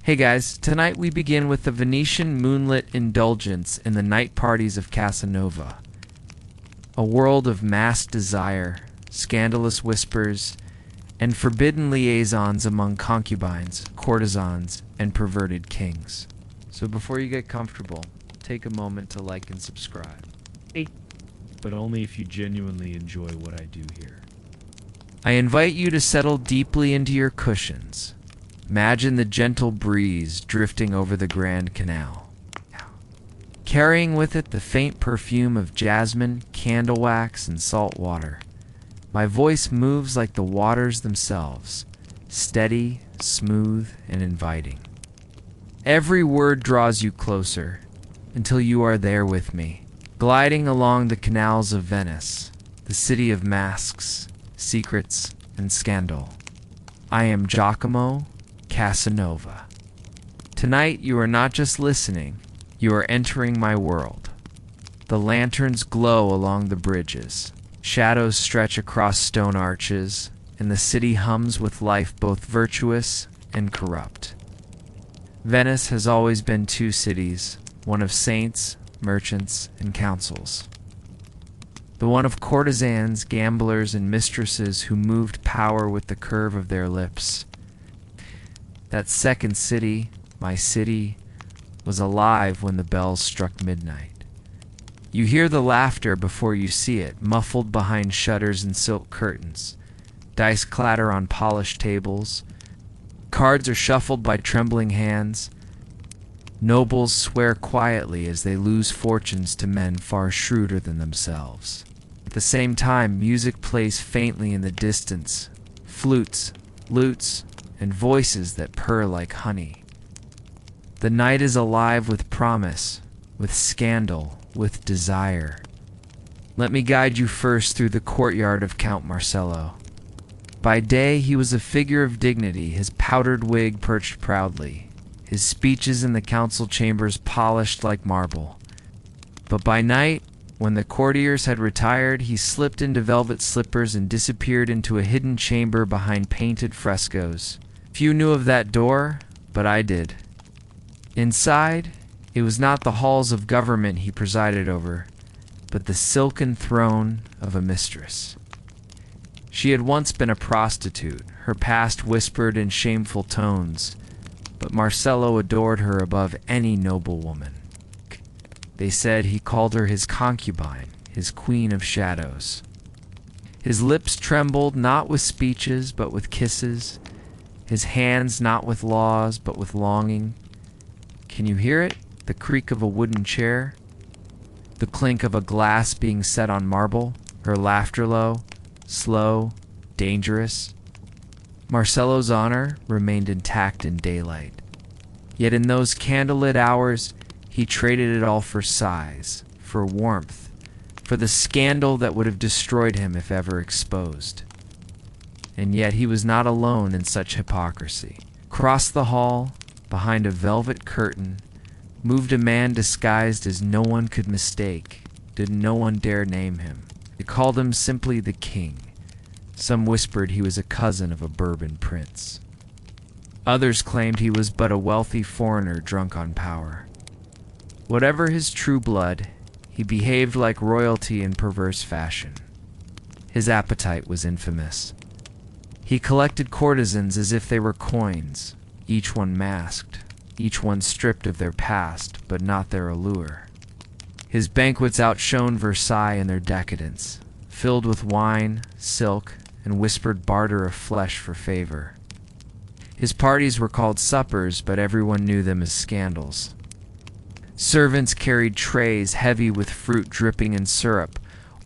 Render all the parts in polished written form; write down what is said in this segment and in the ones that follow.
Hey guys, tonight we begin with the Venetian moonlit indulgence in the night parties of Casanova. A world of masked desire, scandalous whispers, and forbidden liaisons among concubines, courtesans, and perverted kings. So before you get comfortable, take a moment to like and subscribe. But only if you genuinely enjoy what I do here. I invite you to settle deeply into your cushions. Imagine the gentle breeze drifting over the Grand Canal, carrying with it the faint perfume of jasmine, candle wax, and salt water. My voice moves like the waters themselves, steady, smooth, and inviting. Every word draws you closer until you are there with me, gliding along the canals of Venice, the city of masks, secrets, and scandal. I am Giacomo Casanova. Tonight you are not just listening, you are entering my world. The lanterns glow along the bridges, shadows stretch across stone arches, and the city hums with life both virtuous and corrupt. Venice has always been two cities, one of saints, merchants, and councils. The one of courtesans, gamblers, and mistresses who moved power with the curve of their lips. That second city, my city, was alive when the bells struck midnight. You hear the laughter before you see it, muffled behind shutters and silk curtains. Dice clatter on polished tables. Cards are shuffled by trembling hands. Nobles swear quietly as they lose fortunes to men far shrewder than themselves. At the same time, music plays faintly in the distance. Flutes, lutes, and voices that purr like honey. The night is alive with promise, with scandal, with desire. Let me guide you first through the courtyard of Count Marcello. By day he was a figure of dignity, his powdered wig perched proudly, his speeches in the council chambers polished like marble. But by night, when the courtiers had retired, he slipped into velvet slippers and disappeared into a hidden chamber behind painted frescoes. Few knew of that door, but I did. Inside, it was not the halls of government he presided over, but the silken throne of a mistress. She had once been a prostitute, her past whispered in shameful tones, but Marcello adored her above any noblewoman. They said he called her his concubine, his queen of shadows. His lips trembled not with speeches, but with kisses, his hands not with laws, but with longing. Can you hear it? The creak of a wooden chair? The clink of a glass being set on marble? Her laughter low, slow, dangerous? Marcello's honor remained intact in daylight. Yet in those candlelit hours, he traded it all for size, for warmth, for the scandal that would have destroyed him if ever exposed. And yet he was not alone in such hypocrisy. Across the hall, behind a velvet curtain, moved a man disguised as no one could mistake, did no one dare name him. They called him simply the King. Some whispered he was a cousin of a Bourbon prince. Others claimed he was but a wealthy foreigner drunk on power. Whatever his true blood, he behaved like royalty in perverse fashion. His appetite was infamous. He collected courtesans as if they were coins, each one masked, each one stripped of their past, but not their allure. His banquets outshone Versailles in their decadence, filled with wine, silk, and whispered barter of flesh for favor. His parties were called suppers, but everyone knew them as scandals. Servants carried trays heavy with fruit dripping in syrup,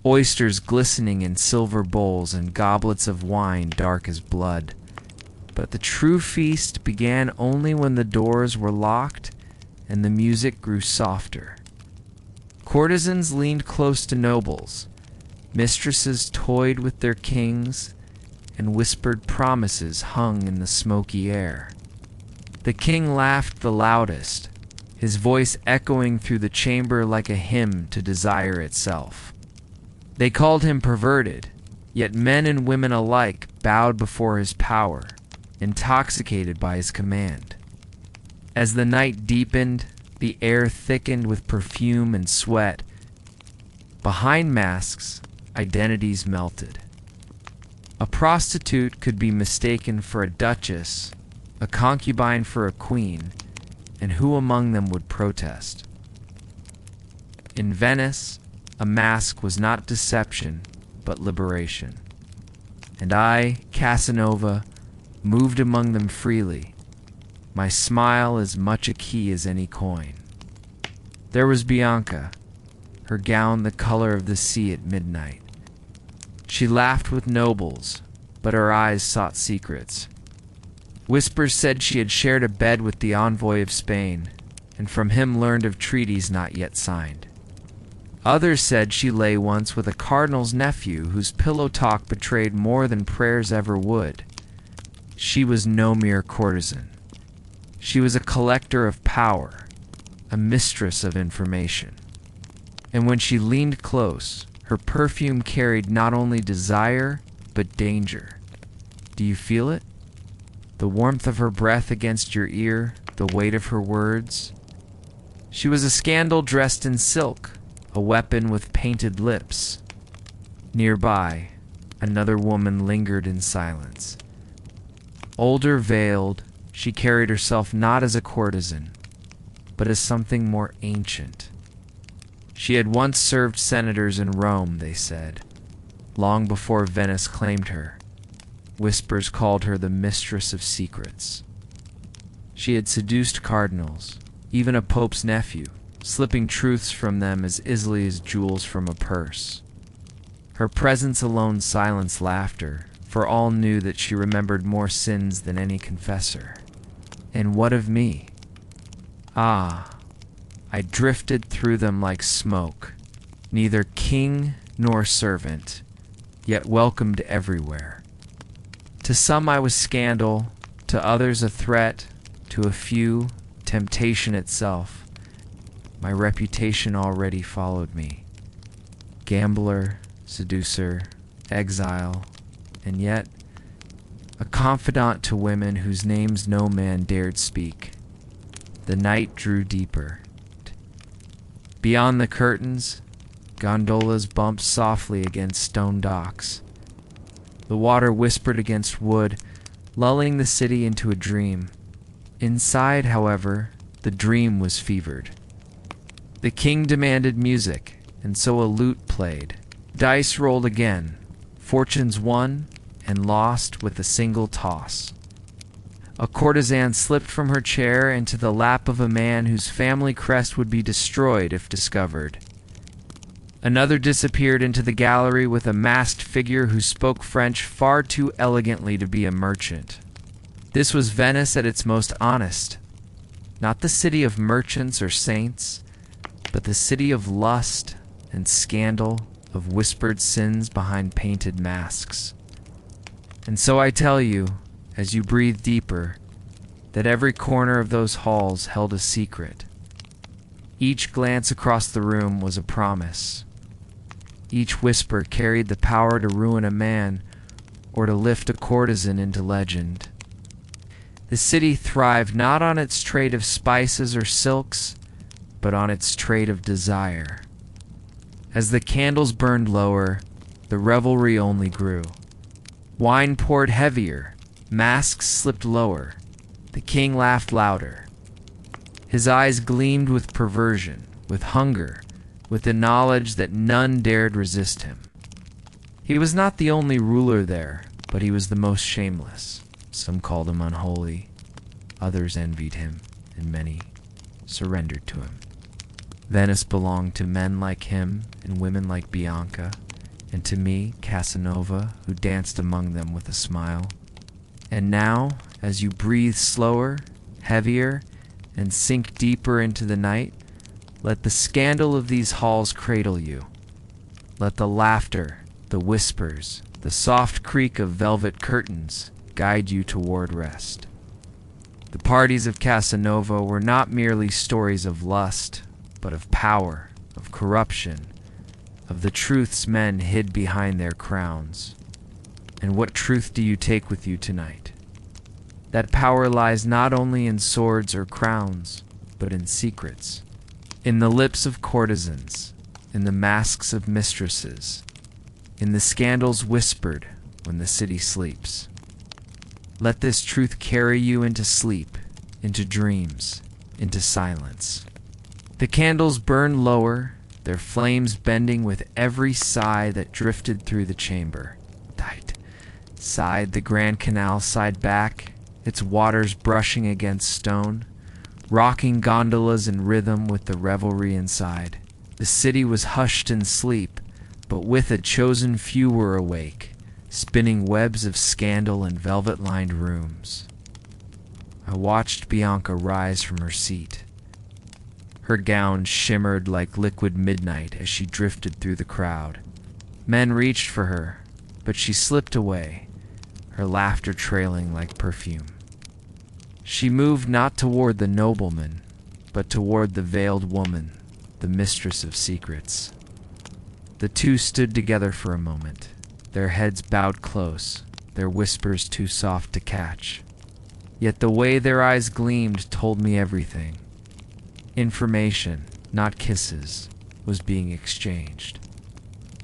oysters glistening in silver bowls, and goblets of wine dark as blood. But the true feast began only when the doors were locked and the music grew softer. Courtesans leaned close to nobles, mistresses toyed with their kings, and whispered promises hung in the smoky air. The king laughed the loudest, his voice echoing through the chamber like a hymn to desire itself. They called him perverted, yet men and women alike bowed before his power, intoxicated by his command. As the night deepened, the air thickened with perfume and sweat. Behind masks, identities melted. A prostitute could be mistaken for a duchess, a concubine for a queen, and who among them would protest? In Venice, a mask was not deception, but liberation. And I, Casanova, moved among them freely, my smile as much a key as any coin. There was Bianca, her gown the color of the sea at midnight. She laughed with nobles, but her eyes sought secrets. Whispers said she had shared a bed with the envoy of Spain, and from him learned of treaties not yet signed. Others said she lay once with a cardinal's nephew whose pillow talk betrayed more than prayers ever would. She was no mere courtesan. She was a collector of power, a mistress of information. And when she leaned close, her perfume carried not only desire, but danger. Do you feel it? The warmth of her breath against your ear, the weight of her words. She was a scandal dressed in silk, a weapon with painted lips. Nearby, another woman lingered in silence. Older, veiled, she carried herself not as a courtesan, but as something more ancient. She had once served senators in Rome, they said, long before Venice claimed her. Whispers called her the mistress of secrets. She had seduced cardinals, even a pope's nephew, slipping truths from them as easily as jewels from a purse. Her presence alone silenced laughter, for all knew that she remembered more sins than any confessor. And what of me? Ah, I drifted through them like smoke, neither king nor servant, yet welcomed everywhere. To some I was scandal, to others a threat, to a few temptation itself. My reputation already followed me. Gambler, seducer, exile, and yet a confidant to women whose names no man dared speak. The night drew deeper. Beyond the curtains, gondolas bumped softly against stone docks. The water whispered against wood, lulling the city into a dream. Inside, however, the dream was fevered. The king demanded music, and so a lute played. Dice rolled again. Fortunes won and lost with a single toss. A courtesan slipped from her chair into the lap of a man whose family crest would be destroyed if discovered. Another disappeared into the gallery with a masked figure who spoke French far too elegantly to be a merchant. This was Venice at its most honest, not the city of merchants or saints, but the city of lust and scandal, of whispered sins behind painted masks. And so I tell you, as you breathe deeper, that every corner of those halls held a secret. Each glance across the room was a promise. Each whisper carried the power to ruin a man or to lift a courtesan into legend. The city thrived not on its trade of spices or silks, but on its trade of desire. As the candles burned lower, the revelry only grew. Wine poured heavier, masks slipped lower. The king laughed louder. His eyes gleamed with perversion, with hunger, with the knowledge that none dared resist him. He was not the only ruler there, but he was the most shameless. Some called him unholy, others envied him, and many surrendered to him. Venice belonged to men like him and women like Bianca, and to me, Casanova, who danced among them with a smile. And now, as you breathe slower, heavier, and sink deeper into the night, let the scandal of these halls cradle you. Let the laughter, the whispers, the soft creak of velvet curtains guide you toward rest. The parties of Casanova were not merely stories of lust, but of power, of corruption, of the truths men hid behind their crowns. And what truth do you take with you tonight? That power lies not only in swords or crowns, but in secrets, in the lips of courtesans, in the masks of mistresses, in the scandals whispered when the city sleeps. Let this truth carry you into sleep, into dreams, into silence. The candles burn lower, their flames bending with every sigh that drifted through the chamber. Tight. Sighed the Grand Canal, sighed back, its waters brushing against stone, rocking gondolas in rhythm with the revelry inside. The city was hushed in sleep, but with a chosen few were awake, spinning webs of scandal in velvet-lined rooms. I watched Bianca rise from her seat. Her gown shimmered like liquid midnight as she drifted through the crowd. Men reached for her, but she slipped away, her laughter trailing like perfume. She moved not toward the nobleman, but toward the veiled woman, the mistress of secrets. The two stood together for a moment, their heads bowed close, their whispers too soft to catch. Yet the way their eyes gleamed told me everything. Information, not kisses, was being exchanged.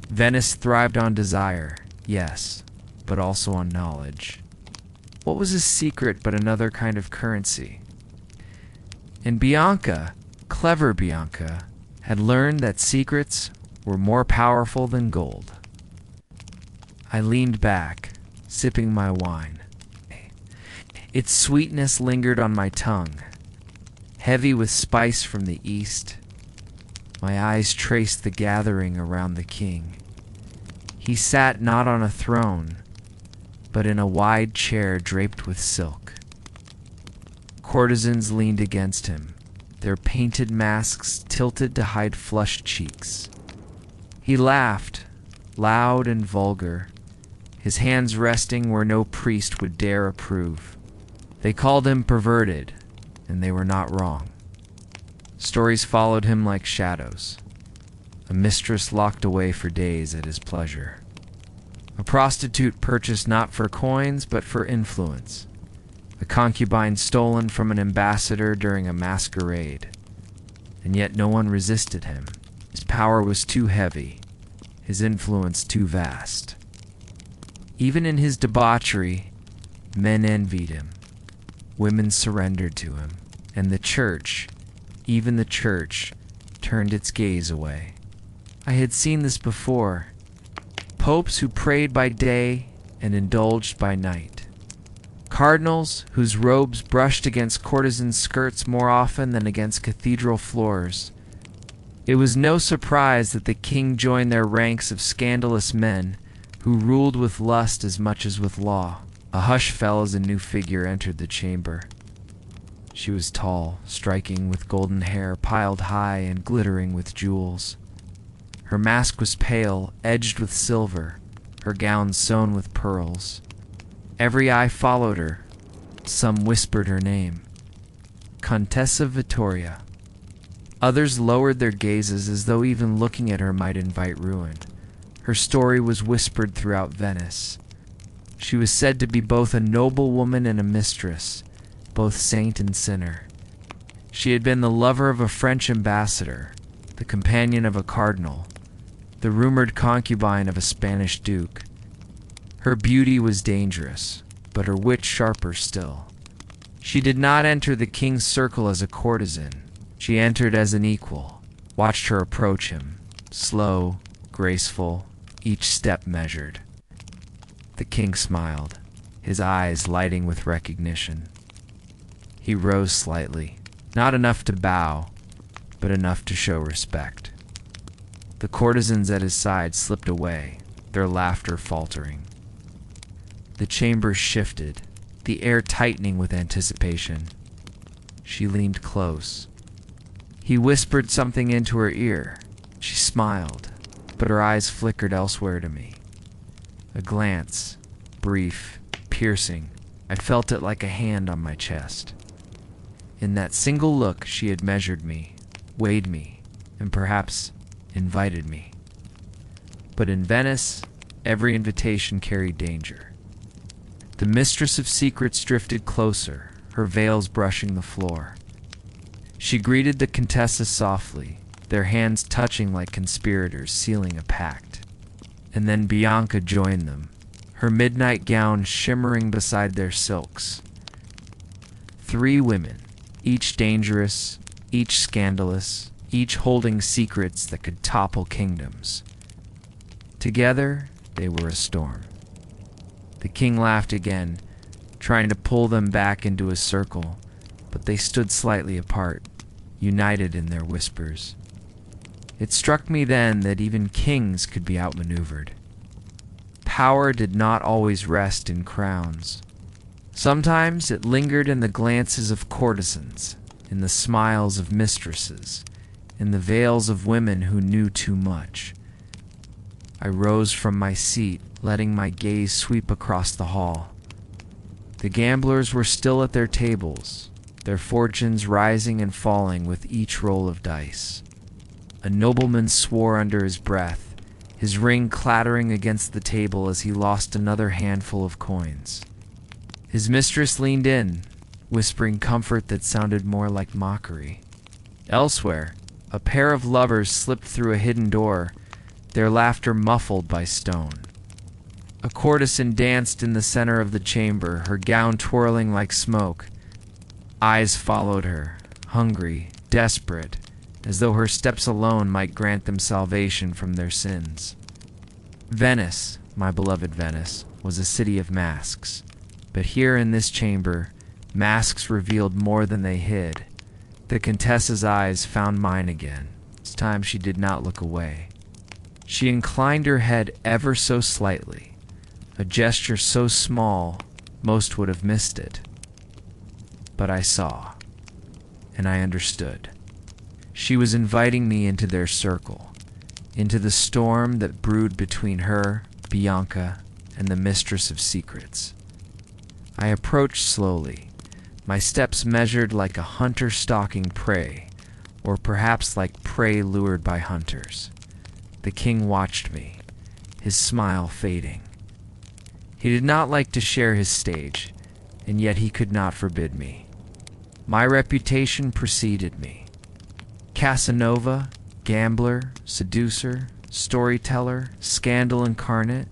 Venice thrived on desire, yes, but also on knowledge. What was a secret but another kind of currency? And Bianca, clever Bianca, had learned that secrets were more powerful than gold. I leaned back, sipping my wine. Its sweetness lingered on my tongue, heavy with spice from the east. My eyes traced the gathering around the king. He sat not on a throne, but in a wide chair draped with silk. Courtesans leaned against him, their painted masks tilted to hide flushed cheeks. He laughed, loud and vulgar, his hands resting where no priest would dare approve. They called him perverted, and they were not wrong. Stories followed him like shadows. A mistress locked away for days at his pleasure. A prostitute purchased not for coins, but for influence. A concubine stolen from an ambassador during a masquerade. And yet no one resisted him. His power was too heavy, his influence too vast. Even in his debauchery, men envied him. Women surrendered to him, and the church, even the church, turned its gaze away. I had seen this before. Popes who prayed by day and indulged by night. Cardinals whose robes brushed against courtesans' skirts more often than against cathedral floors. It was no surprise that the king joined their ranks of scandalous men who ruled with lust as much as with law. A hush fell as a new figure entered the chamber. She was tall, striking with golden hair piled high and glittering with jewels. Her mask was pale, edged with silver, her gown sewn with pearls. Every eye followed her. Some whispered her name. Contessa Vittoria. Others lowered their gazes as though even looking at her might invite ruin. Her story was whispered throughout Venice. She was said to be both a noble woman and a mistress, both saint and sinner. She had been the lover of a French ambassador, the companion of a cardinal, the rumored concubine of a Spanish duke. Her beauty was dangerous, but her wit sharper still. She did not enter the king's circle as a courtesan. She entered as an equal, watched her approach him, slow, graceful, each step measured. The king smiled, his eyes lighting with recognition. He rose slightly, not enough to bow, but enough to show respect. The courtesans at his side slipped away, their laughter faltering. The chamber shifted, the air tightening with anticipation. She leaned close. He whispered something into her ear. She smiled, but her eyes flickered elsewhere to me. A glance, brief, piercing. I felt it like a hand on my chest. In that single look she had measured me, weighed me, and perhaps invited me. But in Venice, every invitation carried danger. The mistress of secrets drifted closer, her veils brushing the floor. She greeted the Contessa softly, their hands touching like conspirators sealing a pact. And then Bianca joined them, her midnight gown shimmering beside their silks. 3 women, each dangerous, each scandalous, each holding secrets that could topple kingdoms. Together, they were a storm. The king laughed again, trying to pull them back into a circle, but they stood slightly apart, united in their whispers. It struck me then that even kings could be outmaneuvered. Power did not always rest in crowns. Sometimes it lingered in the glances of courtesans, in the smiles of mistresses, in the veils of women who knew too much. I rose from my seat, letting my gaze sweep across the hall. The gamblers were still at their tables, their fortunes rising and falling with each roll of dice. A nobleman swore under his breath, his ring clattering against the table as he lost another handful of coins. His mistress leaned in, whispering comfort that sounded more like mockery. Elsewhere, a pair of lovers slipped through a hidden door, their laughter muffled by stone. A courtesan danced in the center of the chamber, her gown twirling like smoke. Eyes followed her, hungry, desperate, as though her steps alone might grant them salvation from their sins. Venice, my beloved Venice, was a city of masks. But here in this chamber, masks revealed more than they hid. The Contessa's eyes found mine again. This time she did not look away. She inclined her head ever so slightly, a gesture so small most would have missed it. But I saw, and I understood. She was inviting me into their circle, into the storm that brewed between her, Bianca, and the mistress of secrets. I approached slowly, my steps measured like a hunter stalking prey, or perhaps like prey lured by hunters. The king watched me, his smile fading. He did not like to share his stage, and yet he could not forbid me. My reputation preceded me. Casanova, gambler, seducer, storyteller, scandal incarnate.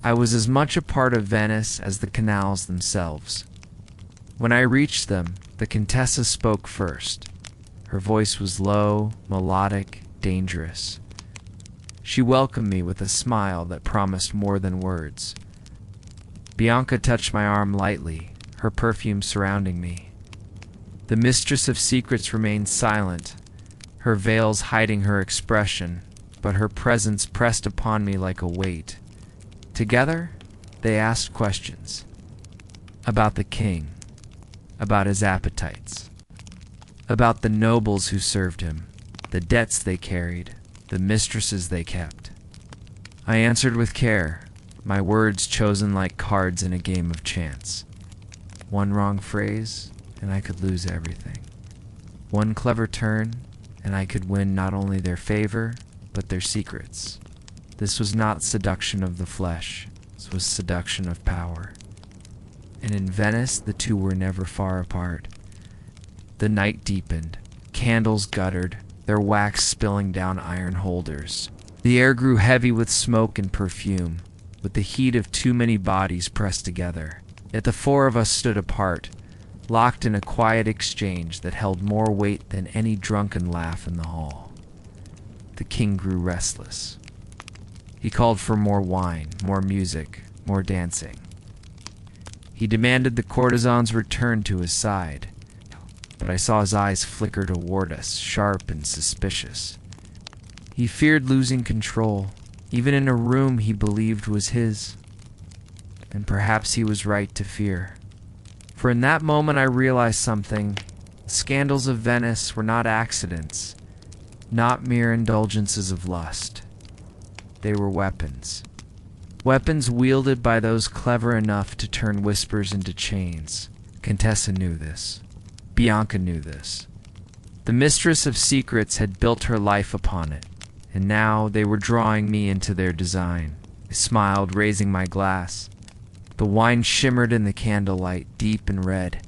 I was as much a part of Venice as the canals themselves. When I reached them, the Contessa spoke first. Her voice was low, melodic, dangerous. She welcomed me with a smile that promised more than words. Bianca touched my arm lightly, her perfume surrounding me. The mistress of secrets remained silent, her veils hiding her expression, but her presence pressed upon me like a weight. Together, they asked questions. About the king, about his appetites, about the nobles who served him, the debts they carried, the mistresses they kept. I answered with care, my words chosen like cards in a game of chance. One wrong phrase, and I could lose everything. One clever turn, and I could win not only their favor, but their secrets. This was not seduction of the flesh, this was seduction of power. And in Venice, the two were never far apart. The night deepened, candles guttered, their wax spilling down iron holders. The air grew heavy with smoke and perfume, with the heat of too many bodies pressed together. Yet the 4 of us stood apart, locked in a quiet exchange that held more weight than any drunken laugh in the hall. The king grew restless. He called for more wine, more music, more dancing. He demanded the courtesans return to his side, but I saw his eyes flicker toward us, sharp and suspicious. He feared losing control, even in a room he believed was his. And perhaps he was right to fear. For in that moment I realized something. The scandals of Venice were not accidents, not mere indulgences of lust. They were weapons. Weapons wielded by those clever enough to turn whispers into chains. Contessa knew this. Bianca knew this. The mistress of secrets had built her life upon it, and now they were drawing me into their design. I smiled, raising my glass. The wine shimmered in the candlelight, deep and red.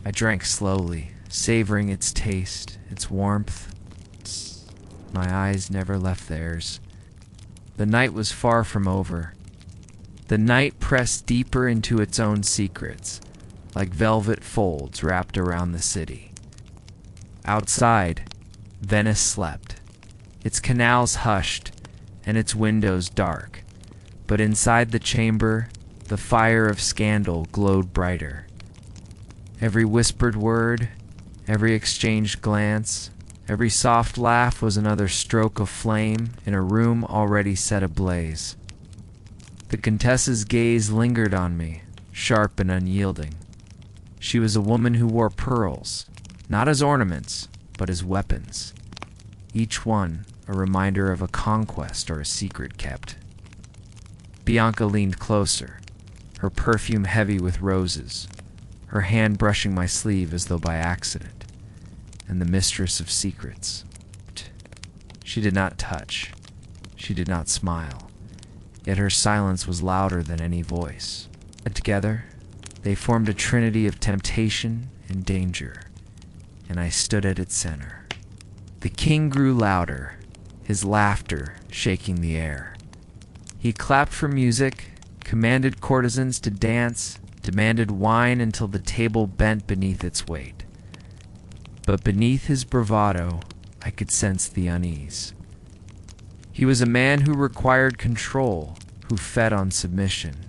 I drank slowly, savoring its taste, its warmth. My eyes never left theirs. The night was far from over. The night pressed deeper into its own secrets, like velvet folds wrapped around the city. Outside, Venice slept, its canals hushed and its windows dark, but inside the chamber, the fire of scandal glowed brighter. Every whispered word, every exchanged glance, every soft laugh was another stroke of flame in a room already set ablaze. The Contessa's gaze lingered on me, sharp and unyielding. She was a woman who wore pearls, not as ornaments, but as weapons, each one a reminder of a conquest or a secret kept. Bianca leaned closer, her perfume heavy with roses, her hand brushing my sleeve as though by accident, and the mistress of secrets. She did not touch, she did not smile, yet her silence was louder than any voice. Together, they formed a trinity of temptation and danger, and I stood at its center. The king grew louder, his laughter shaking the air. He clapped for music, commanded courtesans to dance, demanded wine until the table bent beneath its weight. But beneath his bravado, I could sense the unease. He was a man who required control, who fed on submission.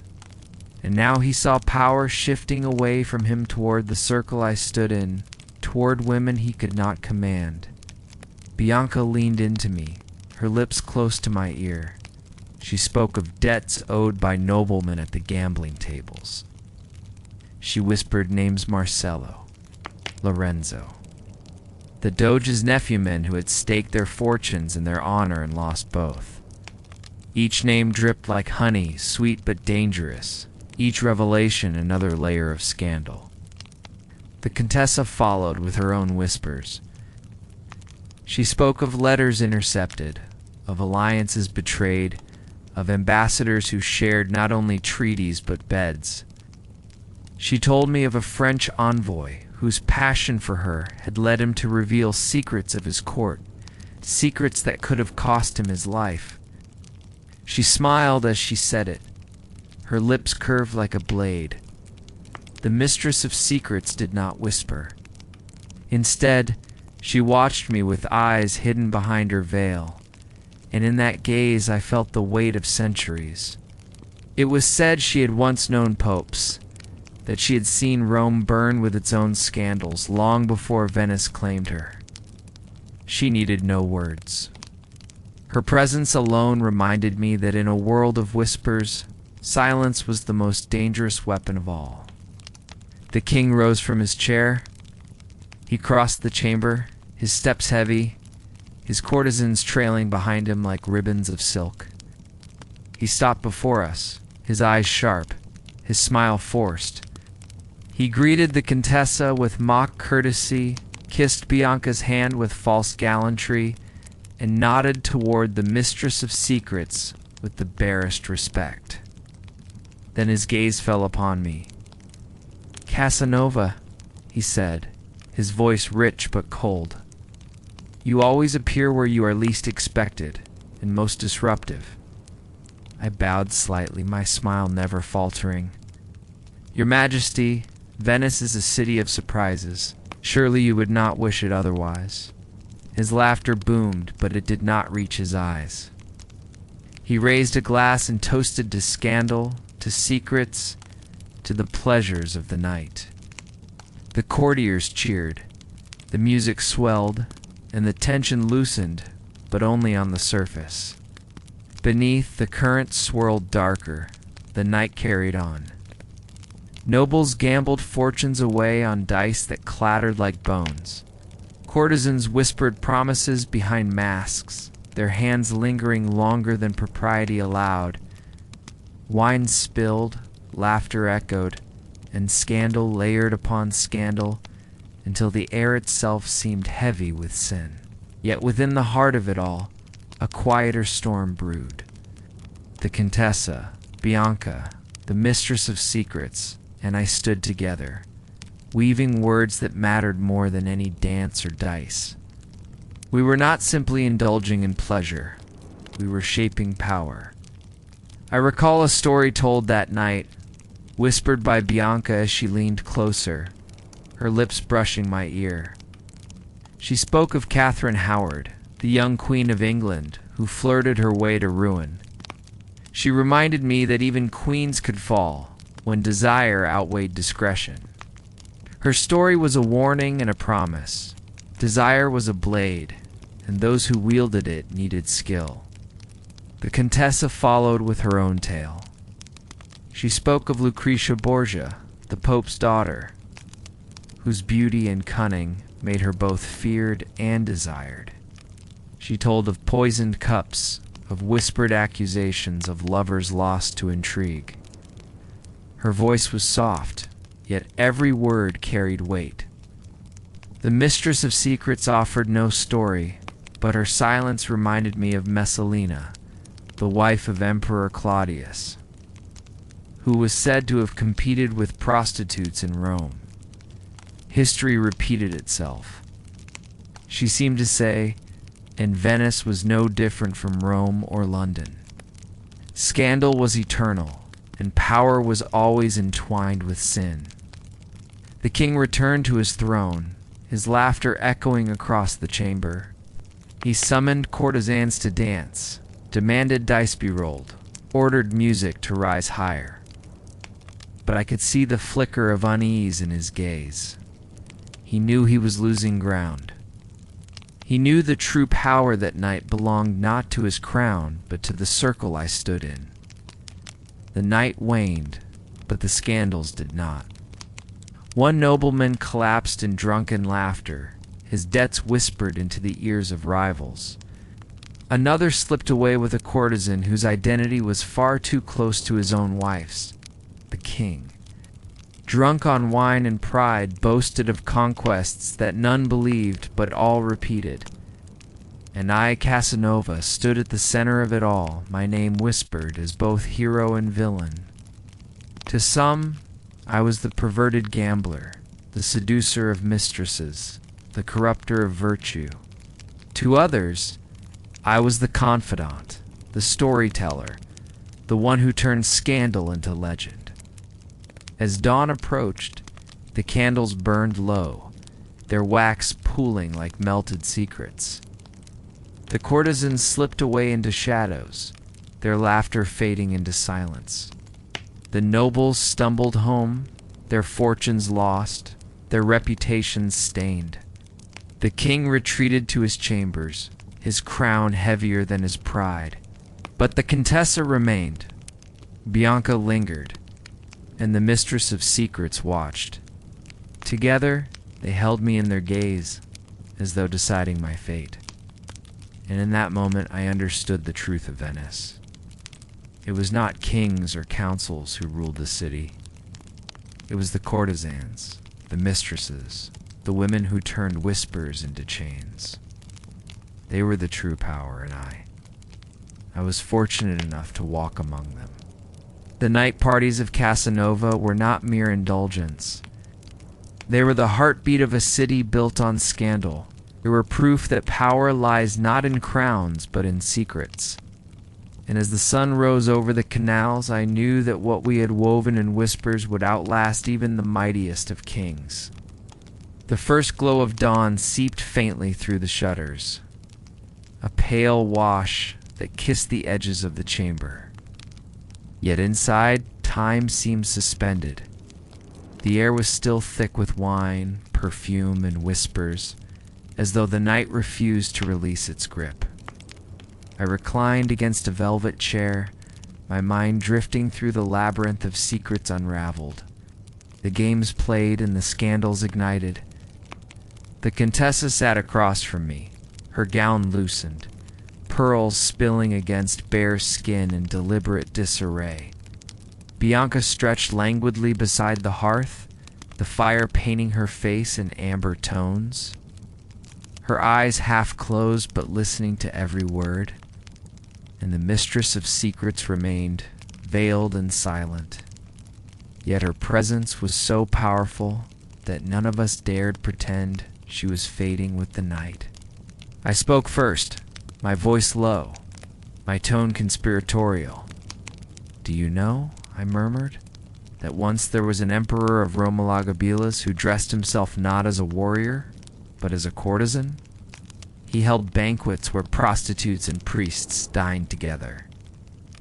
And now he saw power shifting away from him toward the circle I stood in, toward women he could not command. Bianca leaned into me, her lips close to my ear. She spoke of debts owed by noblemen at the gambling tables. She whispered names: Marcello, Lorenzo, the Doge's nephew-men who had staked their fortunes and their honor and lost both. Each name dripped like honey, sweet but dangerous, each revelation another layer of scandal. The Contessa followed with her own whispers. She spoke of letters intercepted, of alliances betrayed, of ambassadors who shared not only treaties but beds. She told me of a French envoy whose passion for her had led him to reveal secrets of his court, secrets that could have cost him his life. She smiled as she said it, her lips curved like a blade. The mistress of secrets did not whisper. Instead, she watched me with eyes hidden behind her veil, and in that gaze I felt the weight of centuries. It was said she had once known popes, that she had seen Rome burn with its own scandals long before Venice claimed her. She needed no words. Her presence alone reminded me that in a world of whispers, silence was the most dangerous weapon of all. The king rose from his chair. He crossed the chamber, his steps heavy, his courtesans trailing behind him like ribbons of silk. He stopped before us, his eyes sharp, his smile forced. He greeted the Contessa with mock courtesy, kissed Bianca's hand with false gallantry, and nodded toward the mistress of secrets with the barest respect. Then his gaze fell upon me. "Casanova," he said, his voice rich but cold. "You always appear where you are least expected and most disruptive." I bowed slightly, my smile never faltering. "Your Majesty, Venice is a city of surprises. Surely you would not wish it otherwise." His laughter boomed, but it did not reach his eyes. He raised a glass and toasted to scandal, to secrets, to the pleasures of the night. The courtiers cheered, the music swelled, and the tension loosened, but only on the surface. Beneath, the current swirled darker, the night carried on. Nobles gambled fortunes away on dice that clattered like bones. Courtesans whispered promises behind masks, their hands lingering longer than propriety allowed. Wine spilled, laughter echoed, and scandal layered upon scandal until the air itself seemed heavy with sin. Yet within the heart of it all, a quieter storm brewed. The Contessa, Bianca, the mistress of secrets, and I stood together, weaving words that mattered more than any dance or dice. We were not simply indulging in pleasure. We were shaping power. I recall a story told that night, whispered by Bianca as she leaned closer, her lips brushing my ear. She spoke of Catherine Howard, the young Queen of England, who flirted her way to ruin. She reminded me that even queens could fall when desire outweighed discretion. Her story was a warning and a promise. Desire was a blade, and those who wielded it needed skill. The Contessa followed with her own tale. She spoke of Lucretia Borgia, the Pope's daughter, whose beauty and cunning made her both feared and desired. She told of poisoned cups, of whispered accusations of lovers lost to intrigue. Her voice was soft, yet every word carried weight. The mistress of secrets offered no story, but her silence reminded me of Messalina, the wife of Emperor Claudius, who was said to have competed with prostitutes in Rome. History repeated itself. She seemed to say, and Venice was no different from Rome or London. Scandal was eternal, and power was always entwined with sin. The king returned to his throne, his laughter echoing across the chamber. He summoned courtesans to dance, demanded dice be rolled, ordered music to rise higher. But I could see the flicker of unease in his gaze. He knew he was losing ground. He knew the true power that night belonged not to his crown, but to the circle I stood in. The night waned, but the scandals did not. One nobleman collapsed in drunken laughter, his debts whispered into the ears of rivals. Another slipped away with a courtesan whose identity was far too close to his own wife's, the king. Drunk on wine and pride, boasted of conquests that none believed but all repeated. And I, Casanova, stood at the center of it all, my name whispered as both hero and villain. To some, I was the perverted gambler, the seducer of mistresses, the corrupter of virtue. To others, I was the confidant, the storyteller, the one who turned scandal into legend. As dawn approached, the candles burned low, their wax pooling like melted secrets. The courtesans slipped away into shadows, their laughter fading into silence. The nobles stumbled home, their fortunes lost, their reputations stained. The king retreated to his chambers, his crown heavier than his pride. But the Contessa remained. Bianca lingered, and the mistress of secrets watched. Together, they held me in their gaze, as though deciding my fate. And in that moment, I understood the truth of Venice. It was not kings or councils who ruled the city. It was the courtesans, the mistresses, the women who turned whispers into chains. They were the true power, and I was fortunate enough to walk among them. The night parties of Casanova were not mere indulgence. They were the heartbeat of a city built on scandal. They were proof that power lies not in crowns, but in secrets. And as the sun rose over the canals, I knew that what we had woven in whispers would outlast even the mightiest of kings. The first glow of dawn seeped faintly through the shutters, a pale wash that kissed the edges of the chamber. Yet inside, time seemed suspended. The air was still thick with wine, perfume, and whispers, as though the night refused to release its grip. I reclined against a velvet chair, my mind drifting through the labyrinth of secrets unraveled. The games played and the scandals ignited. The Contessa sat across from me, her gown loosened, pearls spilling against bare skin in deliberate disarray. Bianca stretched languidly beside the hearth, the fire painting her face in amber tones. Her eyes half closed but listening to every word. And the mistress of secrets remained, veiled and silent, Yet her presence was so powerful that none of us dared pretend she was fading with the night. I spoke first, my voice low, my tone conspiratorial. "Do you know," I murmured, "that once there was an emperor of Rome Elagabalus who dressed himself not as a warrior, but as a courtesan? He held banquets where prostitutes and priests dined together,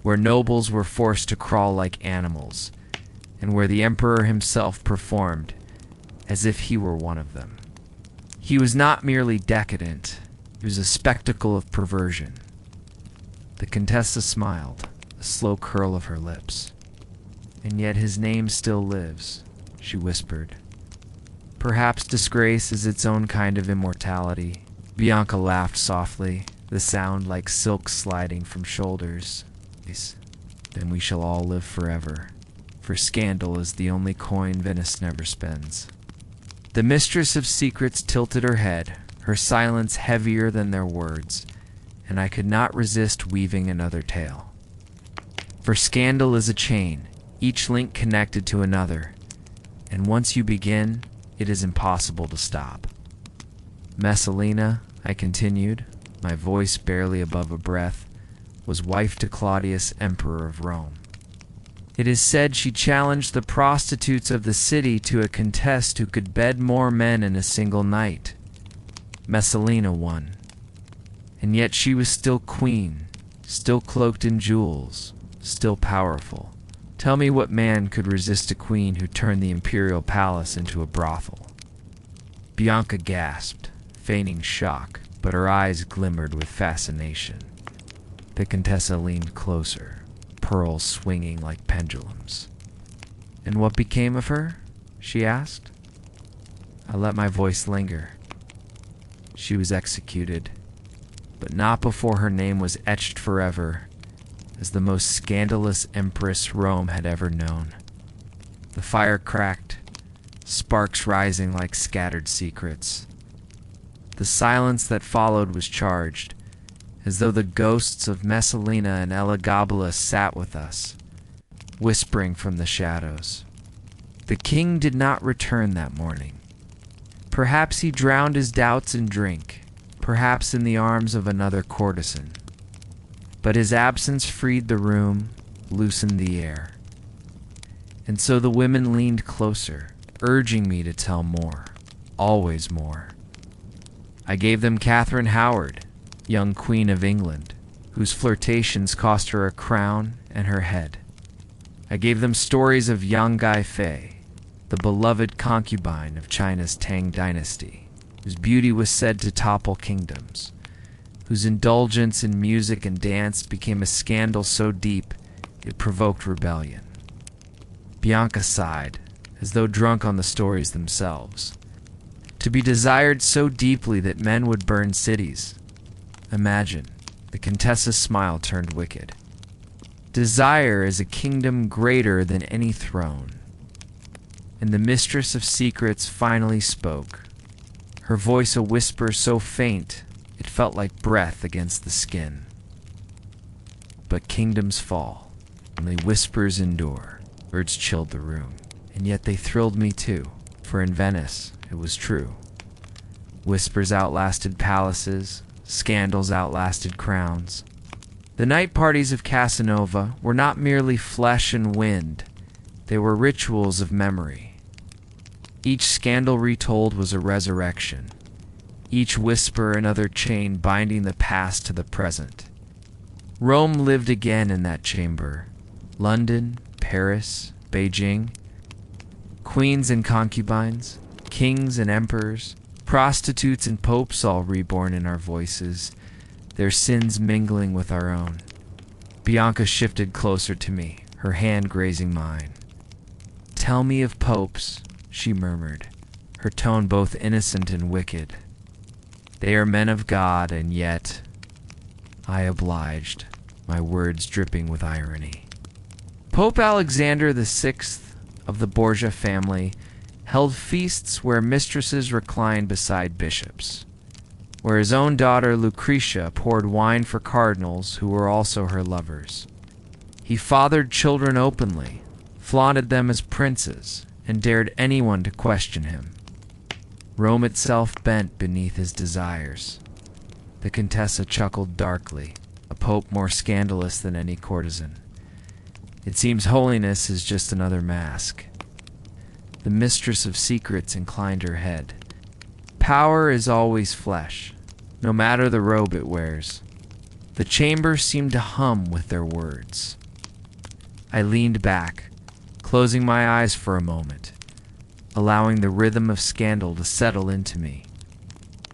where nobles were forced to crawl like animals, and where the emperor himself performed as if he were one of them. He was not merely decadent, he was a spectacle of perversion." The Contessa smiled, a slow curl of her lips. "And yet his name still lives," she whispered. "Perhaps disgrace is its own kind of immortality." Bianca laughed softly, the sound like silk sliding from shoulders. "Then we shall all live forever, for scandal is the only coin Venice never spends." The mistress of secrets tilted her head, her silence heavier than their words, and I could not resist weaving another tale. "For scandal is a chain, each link connected to another, and once you begin, it is impossible to stop. Messalina," I continued, my voice barely above a breath, "was wife to Claudius, Emperor of Rome. It is said she challenged the prostitutes of the city to a contest who could bed more men in a single night. Messalina won. And yet she was still queen, still cloaked in jewels, still powerful. Tell me what man could resist a queen who turned the imperial palace into a brothel?" Bianca gasped, feigning shock, but her eyes glimmered with fascination. The Contessa leaned closer, pearls swinging like pendulums. "And what became of her?" she asked. I let my voice linger. "She was executed, but not before her name was etched forever as the most scandalous empress Rome had ever known." The fire cracked, sparks rising like scattered secrets. The silence that followed was charged, as though the ghosts of Messalina and Elagabalus sat with us, whispering from the shadows. The king did not return that morning. Perhaps he drowned his doubts in drink, perhaps in the arms of another courtesan. But his absence freed the room, loosened the air. And so the women leaned closer, urging me to tell more, always more. I gave them Catherine Howard, young Queen of England, whose flirtations cost her a crown and her head. I gave them stories of Yang Gai Fei, the beloved concubine of China's Tang dynasty, whose beauty was said to topple kingdoms, whose indulgence in music and dance became a scandal so deep it provoked rebellion. Bianca sighed, as though drunk on the stories themselves. To be desired so deeply that men would burn cities. Imagine, the Contessa's smile turned wicked. Desire is a kingdom greater than any throne. And the mistress of secrets finally spoke, her voice a whisper so faint it felt like breath against the skin. "But kingdoms fall, only whispers endure." Words chilled the room, and yet they thrilled me too, for in Venice it was true. Whispers outlasted palaces, scandals outlasted crowns. The night parties of Casanova were not merely flesh and wind, they were rituals of memory. Each scandal retold was a resurrection, each whisper another chain binding the past to the present. Rome lived again in that chamber. London, Paris, Beijing. Queens and concubines, kings and emperors, prostitutes and popes all reborn in our voices, their sins mingling with our own. Bianca shifted closer to me, her hand grazing mine. "Tell me of popes," she murmured, her tone both innocent and wicked. "They are men of God, and yet—" I obliged, my words dripping with irony. Pope Alexander VI of the Borgia family held feasts where mistresses reclined beside bishops, where his own daughter Lucretia poured wine for cardinals who were also her lovers. He fathered children openly, flaunted them as princes, and dared anyone to question him. Rome itself bent beneath his desires. The Contessa chuckled darkly, a pope more scandalous than any courtesan. It seems holiness is just another mask. The mistress of secrets inclined her head. Power is always flesh, no matter the robe it wears. The chamber seemed to hum with their words. I leaned back, closing my eyes for a moment, allowing the rhythm of scandal to settle into me.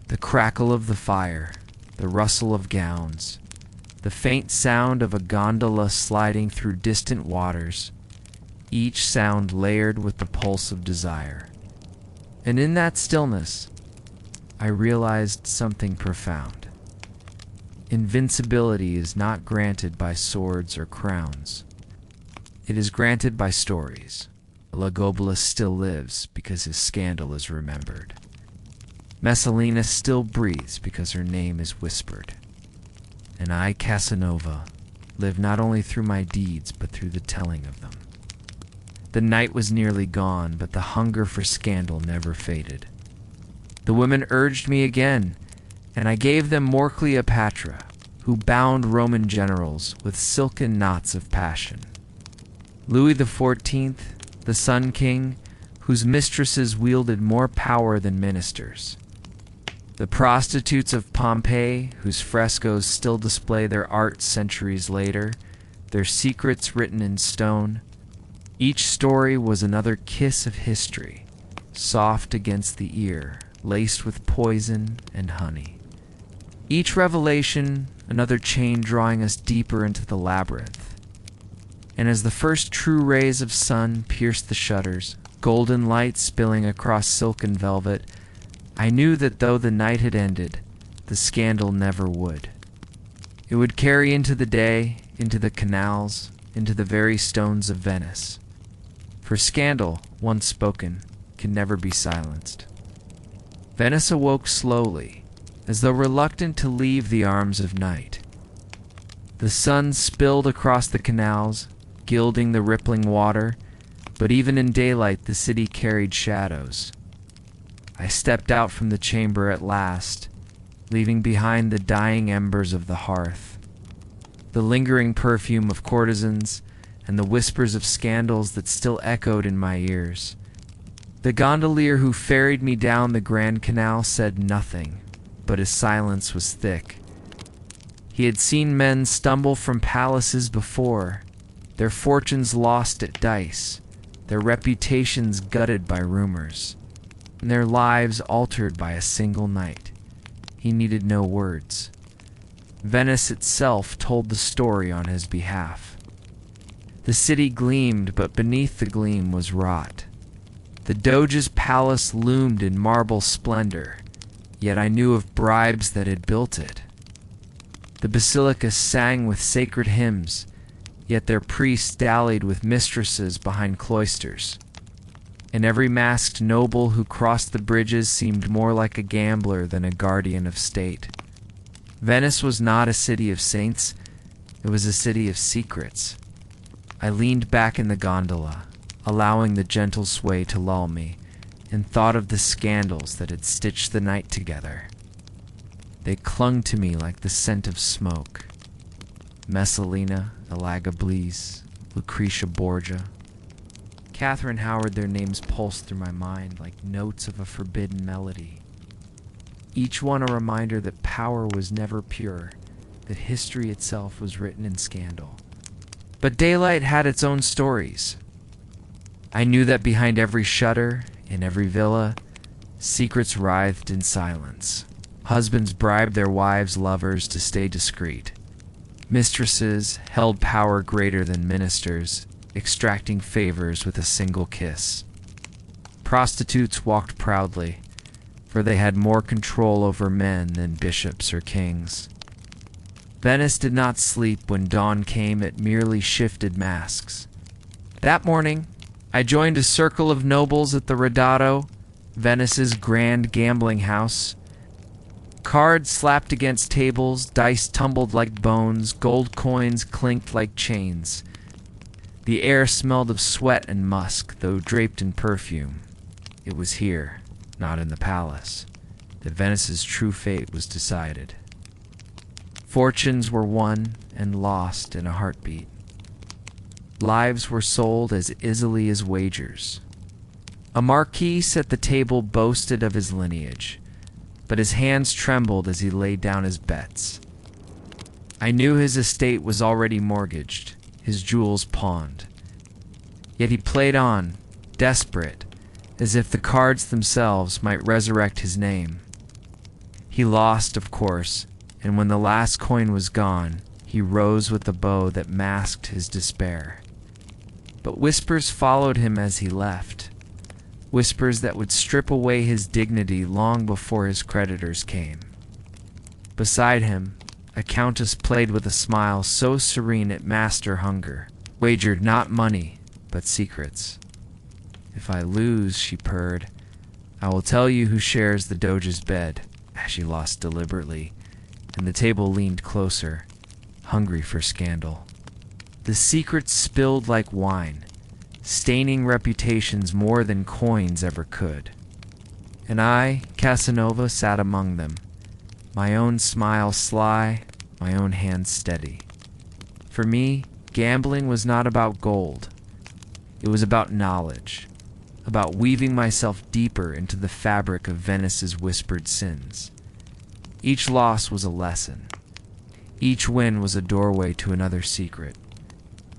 The crackle of the fire, the rustle of gowns, the faint sound of a gondola sliding through distant waters, each sound layered with the pulse of desire. And in that stillness, I realized something profound. Invincibility is not granted by swords or crowns. It is granted by stories. Elagabalus still lives because his scandal is remembered. Messalina still breathes because her name is whispered. And I, Casanova, live not only through my deeds, but through the telling of them. The night was nearly gone, but the hunger for scandal never faded. The women urged me again, and I gave them more Cleopatra, who bound Roman generals with silken knots of passion. Louis XIV, the Sun King, whose mistresses wielded more power than ministers. The prostitutes of Pompeii, whose frescoes still display their art centuries later, their secrets written in stone. Each story was another kiss of history, soft against the ear, laced with poison and honey. Each revelation, another chain drawing us deeper into the labyrinth. And as the first true rays of sun pierced the shutters, golden light spilling across silken velvet, I knew that though the night had ended, the scandal never would. It would carry into the day, into the canals, into the very stones of Venice. For scandal, once spoken, can never be silenced. Venice awoke slowly, as though reluctant to leave the arms of night. The sun spilled across the canals, gilding the rippling water, but even in daylight the city carried shadows. I stepped out from the chamber at last, leaving behind the dying embers of the hearth, the lingering perfume of courtesans, and the whispers of scandals that still echoed in my ears. The gondolier who ferried me down the Grand Canal said nothing, but his silence was thick. He had seen men stumble from palaces before, their fortunes lost at dice, their reputations gutted by rumors, and their lives altered by a single night. He needed no words. Venice itself told the story on his behalf. The city gleamed, but beneath the gleam was rot. The Doge's palace loomed in marble splendor, yet I knew of bribes that had built it. The basilica sang with sacred hymns, yet their priests dallied with mistresses behind cloisters. And every masked noble who crossed the bridges seemed more like a gambler than a guardian of state. Venice was not a city of saints, it was a city of secrets. I leaned back in the gondola, allowing the gentle sway to lull me, and thought of the scandals that had stitched the night together. They clung to me like the scent of smoke. Messalina, Elagabalus, Lucretia Borgia. Catherine Howard, their names pulsed through my mind like notes of a forbidden melody. Each one a reminder that power was never pure, that history itself was written in scandal. But daylight had its own stories. I knew that behind every shutter, in every villa, secrets writhed in silence. Husbands bribed their wives' lovers to stay discreet. Mistresses held power greater than ministers, extracting favors with a single kiss. Prostitutes walked proudly, for they had more control over men than bishops or kings. Venice did not sleep when dawn came. It merely shifted masks. That morning, I joined a circle of nobles at the Ridotto, Venice's grand gambling house. Cards slapped against tables, dice tumbled like bones, gold coins clinked like chains. The air smelled of sweat and musk, though draped in perfume. It was here, not in the palace, that Venice's true fate was decided. Fortunes were won and lost in a heartbeat. Lives were sold as easily as wagers. A marquis at the table boasted of his lineage, but his hands trembled as he laid down his bets. I knew his estate was already mortgaged, his jewels pawned. Yet he played on, desperate, as if the cards themselves might resurrect his name. He lost, of course, and when the last coin was gone, he rose with a bow that masked his despair. But whispers followed him as he left, whispers that would strip away his dignity long before his creditors came. Beside him, a countess played with a smile so serene it masked her hunger, wagered not money, but secrets. "If I lose," she purred, "I will tell you who shares the Doge's bed," as she lost deliberately, and the table leaned closer, hungry for scandal. The secrets spilled like wine, staining reputations more than coins ever could. And I, Casanova, sat among them, my own smile sly, my own hand steady. For me, gambling was not about gold. It was about knowledge, about weaving myself deeper into the fabric of Venice's whispered sins. Each loss was a lesson. Each win was a doorway to another secret.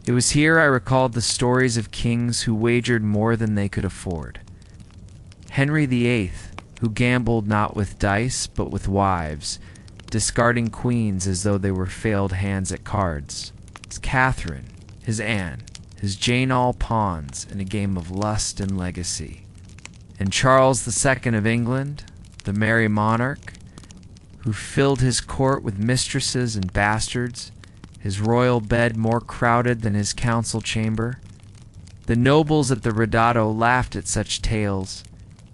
It was here I recalled the stories of kings who wagered more than they could afford. Henry VIII, who gambled not with dice but with wives, discarding queens as though they were failed hands at cards. His Catherine, his Anne, his Jane all pawns in a game of lust and legacy. And Charles II of England, the merry monarch, who filled his court with mistresses and bastards, his royal bed more crowded than his council chamber. The nobles at the Redondo laughed at such tales,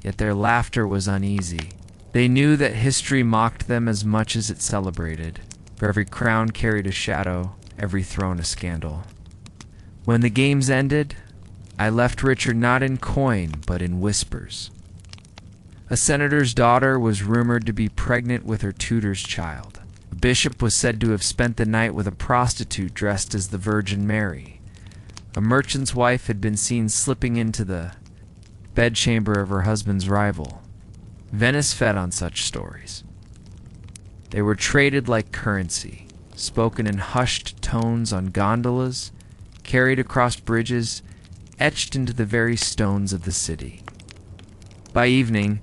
yet their laughter was uneasy. They knew that history mocked them as much as it celebrated, for every crown carried a shadow, every throne a scandal. When the games ended, I left Richard not in coin, but in whispers. A senator's daughter was rumored to be pregnant with her tutor's child. A bishop was said to have spent the night with a prostitute dressed as the Virgin Mary. A merchant's wife had been seen slipping into the bedchamber of her husband's rival. Venice fed on such stories. They were traded like currency, spoken in hushed tones on gondolas, carried across bridges, etched into the very stones of the city. By evening,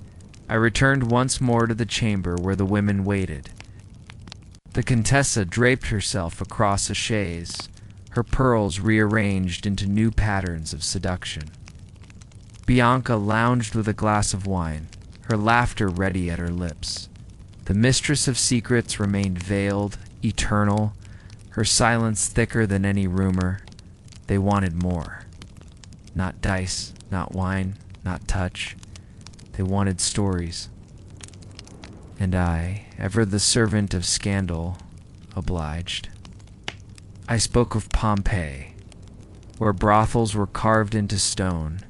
I returned once more to the chamber where the women waited. The Contessa draped herself across a chaise, her pearls rearranged into new patterns of seduction. Bianca lounged with a glass of wine, her laughter ready at her lips. The mistress of secrets remained veiled, eternal, her silence thicker than any rumor. They wanted more. Not dice, not wine, not touch. They wanted stories. And I, ever the servant of scandal, obliged. I spoke of Pompeii, where brothels were carved into stone,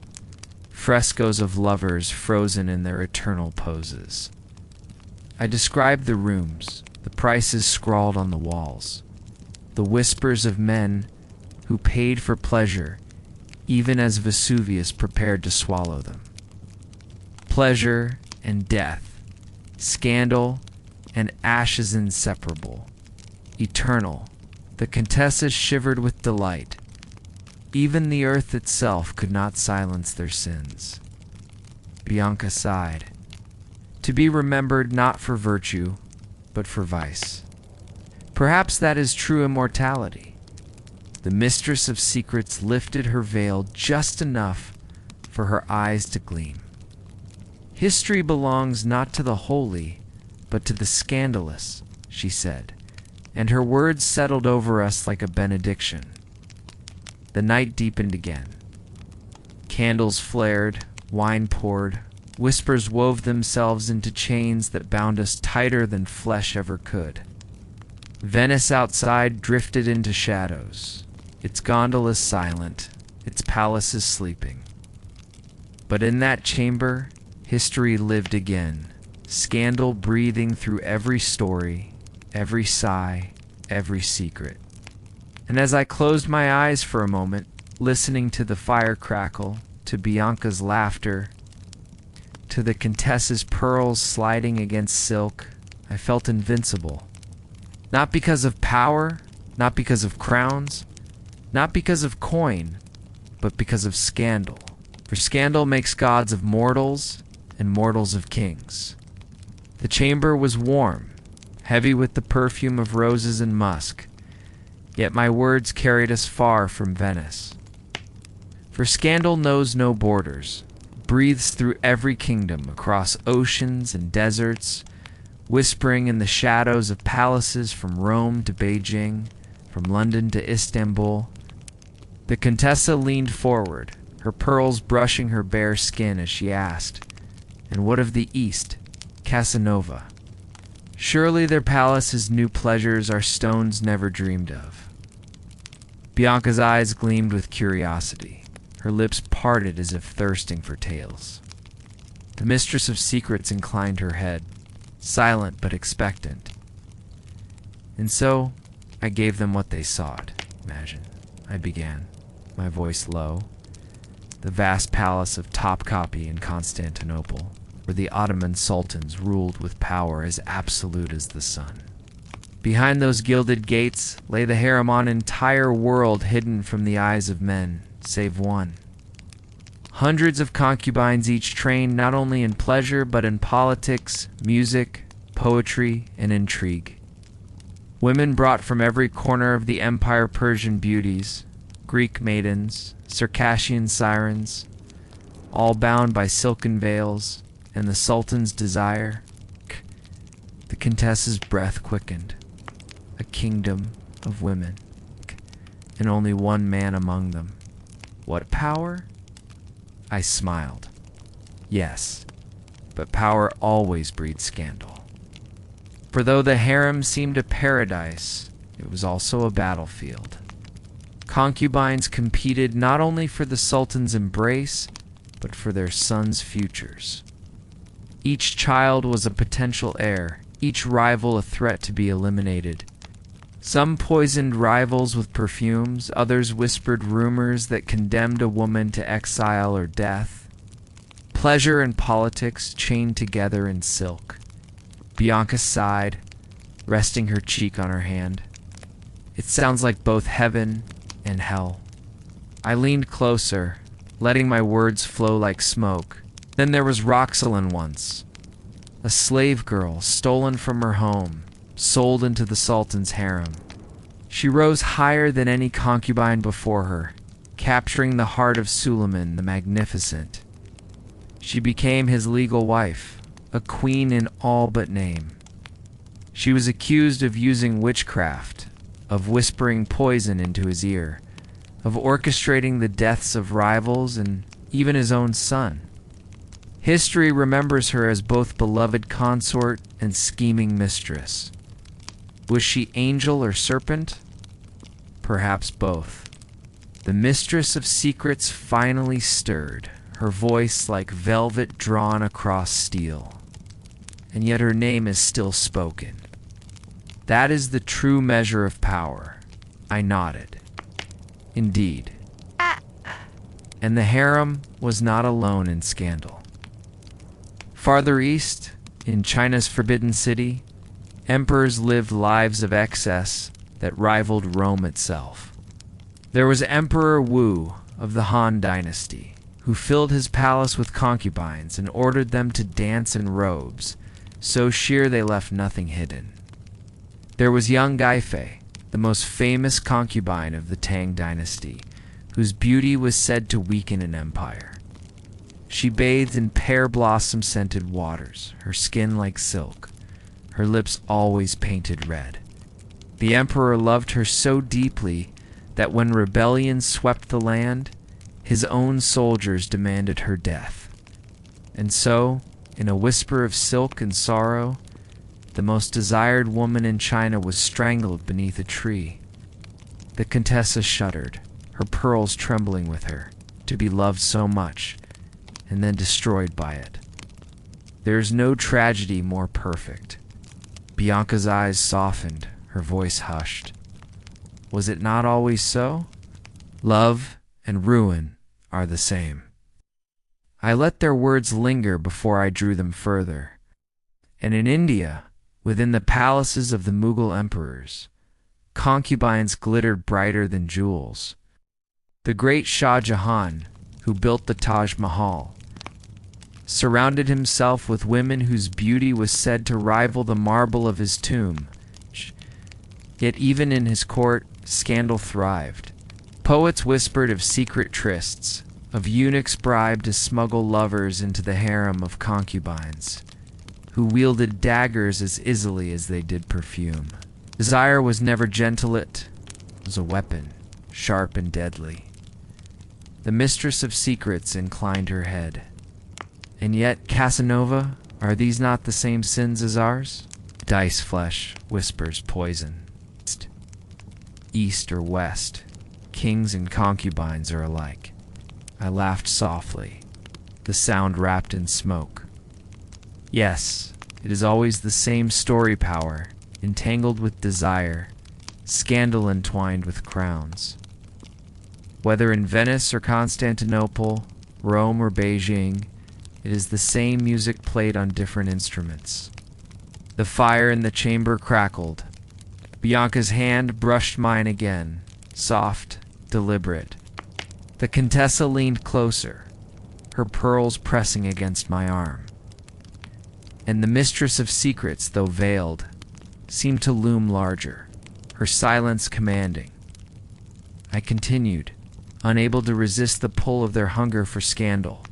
frescoes of lovers frozen in their eternal poses. I described the rooms, the prices scrawled on the walls, the whispers of men who paid for pleasure even as Vesuvius prepared to swallow them. Pleasure and death, scandal and ashes inseparable, eternal. The Contessa shivered with delight. Even the earth itself could not silence their sins. Bianca sighed. To be remembered not for virtue, but for vice. Perhaps that is true immortality. The mistress of secrets lifted her veil just enough for her eyes to gleam. History belongs not to the holy, but to the scandalous, she said, and her words settled over us like a benediction. The night deepened again. Candles flared, wine poured, whispers wove themselves into chains that bound us tighter than flesh ever could. Venice outside drifted into shadows, its gondolas silent, its palaces sleeping. But in that chamber, history lived again, scandal breathing through every story, every sigh, every secret. And as I closed my eyes for a moment, listening to the fire crackle, to Bianca's laughter, to the Contessa's pearls sliding against silk, I felt invincible. Not because of power, not because of crowns, not because of coin, but because of scandal. For scandal makes gods of mortals and mortals of kings. The chamber was warm, heavy with the perfume of roses and musk, yet my words carried us far from Venice. For scandal knows no borders, breathes through every kingdom, across oceans and deserts, whispering in the shadows of palaces from Rome to Beijing, from London to Istanbul. The Contessa leaned forward, her pearls brushing her bare skin as she asked, "And what of the East, Casanova? Surely their palaces' new pleasures are stones never dreamed of." Bianca's eyes gleamed with curiosity, her lips parted as if thirsting for tales. The mistress of secrets inclined her head, silent but expectant. "And so I gave them what they sought, imagine," I began, my voice low. "The vast palace of Topkapi in Constantinople, where the Ottoman sultans ruled with power as absolute as the sun. Behind those gilded gates lay the harem, an entire world hidden from the eyes of men, save one. Hundreds of concubines, each trained not only in pleasure but in politics, music, poetry, and intrigue. Women brought from every corner of the empire, Persian beauties, Greek maidens, Circassian sirens, all bound by silken veils, and the Sultan's desire." The Contessa's breath quickened. "A kingdom of women, and only one man among them. What power?" I smiled. "Yes, but power always breeds scandal. For though the harem seemed a paradise, it was also a battlefield. Concubines competed not only for the Sultan's embrace, but for their sons' futures. Each child was a potential heir, each rival a threat to be eliminated. Some poisoned rivals with perfumes, others whispered rumors that condemned a woman to exile or death. Pleasure and politics chained together in silk." Bianca sighed, resting her cheek on her hand. "It sounds like both heaven and hell." I leaned closer, letting my words flow like smoke. "Then there was Roxelane once, a slave girl stolen from her home, sold into the Sultan's harem. She rose higher than any concubine before her, capturing the heart of Suleiman the Magnificent. She became his legal wife, a queen in all but name. She was accused of using witchcraft, of whispering poison into his ear, of orchestrating the deaths of rivals and even his own son. History remembers her as both beloved consort and scheming mistress. Was she angel or serpent? Perhaps both. The mistress of secrets finally stirred, her voice like velvet drawn across steel. And yet her name is still spoken. That is the true measure of power." I nodded. "Indeed." And the harem was not alone in scandal. Farther east, in China's Forbidden City, emperors lived lives of excess that rivaled Rome itself. There was Emperor Wu of the Han Dynasty, who filled his palace with concubines and ordered them to dance in robes, so sheer they left nothing hidden. There was young Gaifei, the most famous concubine of the Tang Dynasty, whose beauty was said to weaken an empire. She bathed in pear blossom-scented waters, her skin like silk, her lips always painted red. The emperor loved her so deeply that when rebellion swept the land, his own soldiers demanded her death. And so, in a whisper of silk and sorrow, the most desired woman in China was strangled beneath a tree. The Contessa shuddered, her pearls trembling with her, to be loved so much, and then destroyed by it. There is no tragedy more perfect. Bianca's eyes softened, her voice hushed. Was it not always so? Love and ruin are the same. I let their words linger before I drew them further. And in India, within the palaces of the Mughal emperors, concubines glittered brighter than jewels. The great Shah Jahan, who built the Taj Mahal, surrounded himself with women whose beauty was said to rival the marble of his tomb. Yet even in his court, scandal thrived. Poets whispered of secret trysts, of eunuchs bribed to smuggle lovers into the harem of concubines, who wielded daggers as easily as they did perfume. Desire was never gentle, it was a weapon, sharp and deadly. The mistress of secrets inclined her head. And yet, Casanova, are these not the same sins as ours? Dice flesh whispers poison. East or west, kings and concubines are alike. I laughed softly, the sound wrapped in smoke. Yes, it is always the same story power, entangled with desire, scandal entwined with crowns. Whether in Venice or Constantinople, Rome or Beijing, it is the same music played on different instruments. The fire in the chamber crackled. Bianca's hand brushed mine again, soft, deliberate. The Contessa leaned closer, her pearls pressing against my arm. And the mistress of secrets, though veiled, seemed to loom larger, her silence commanding. I continued, unable to resist the pull of their hunger for scandal.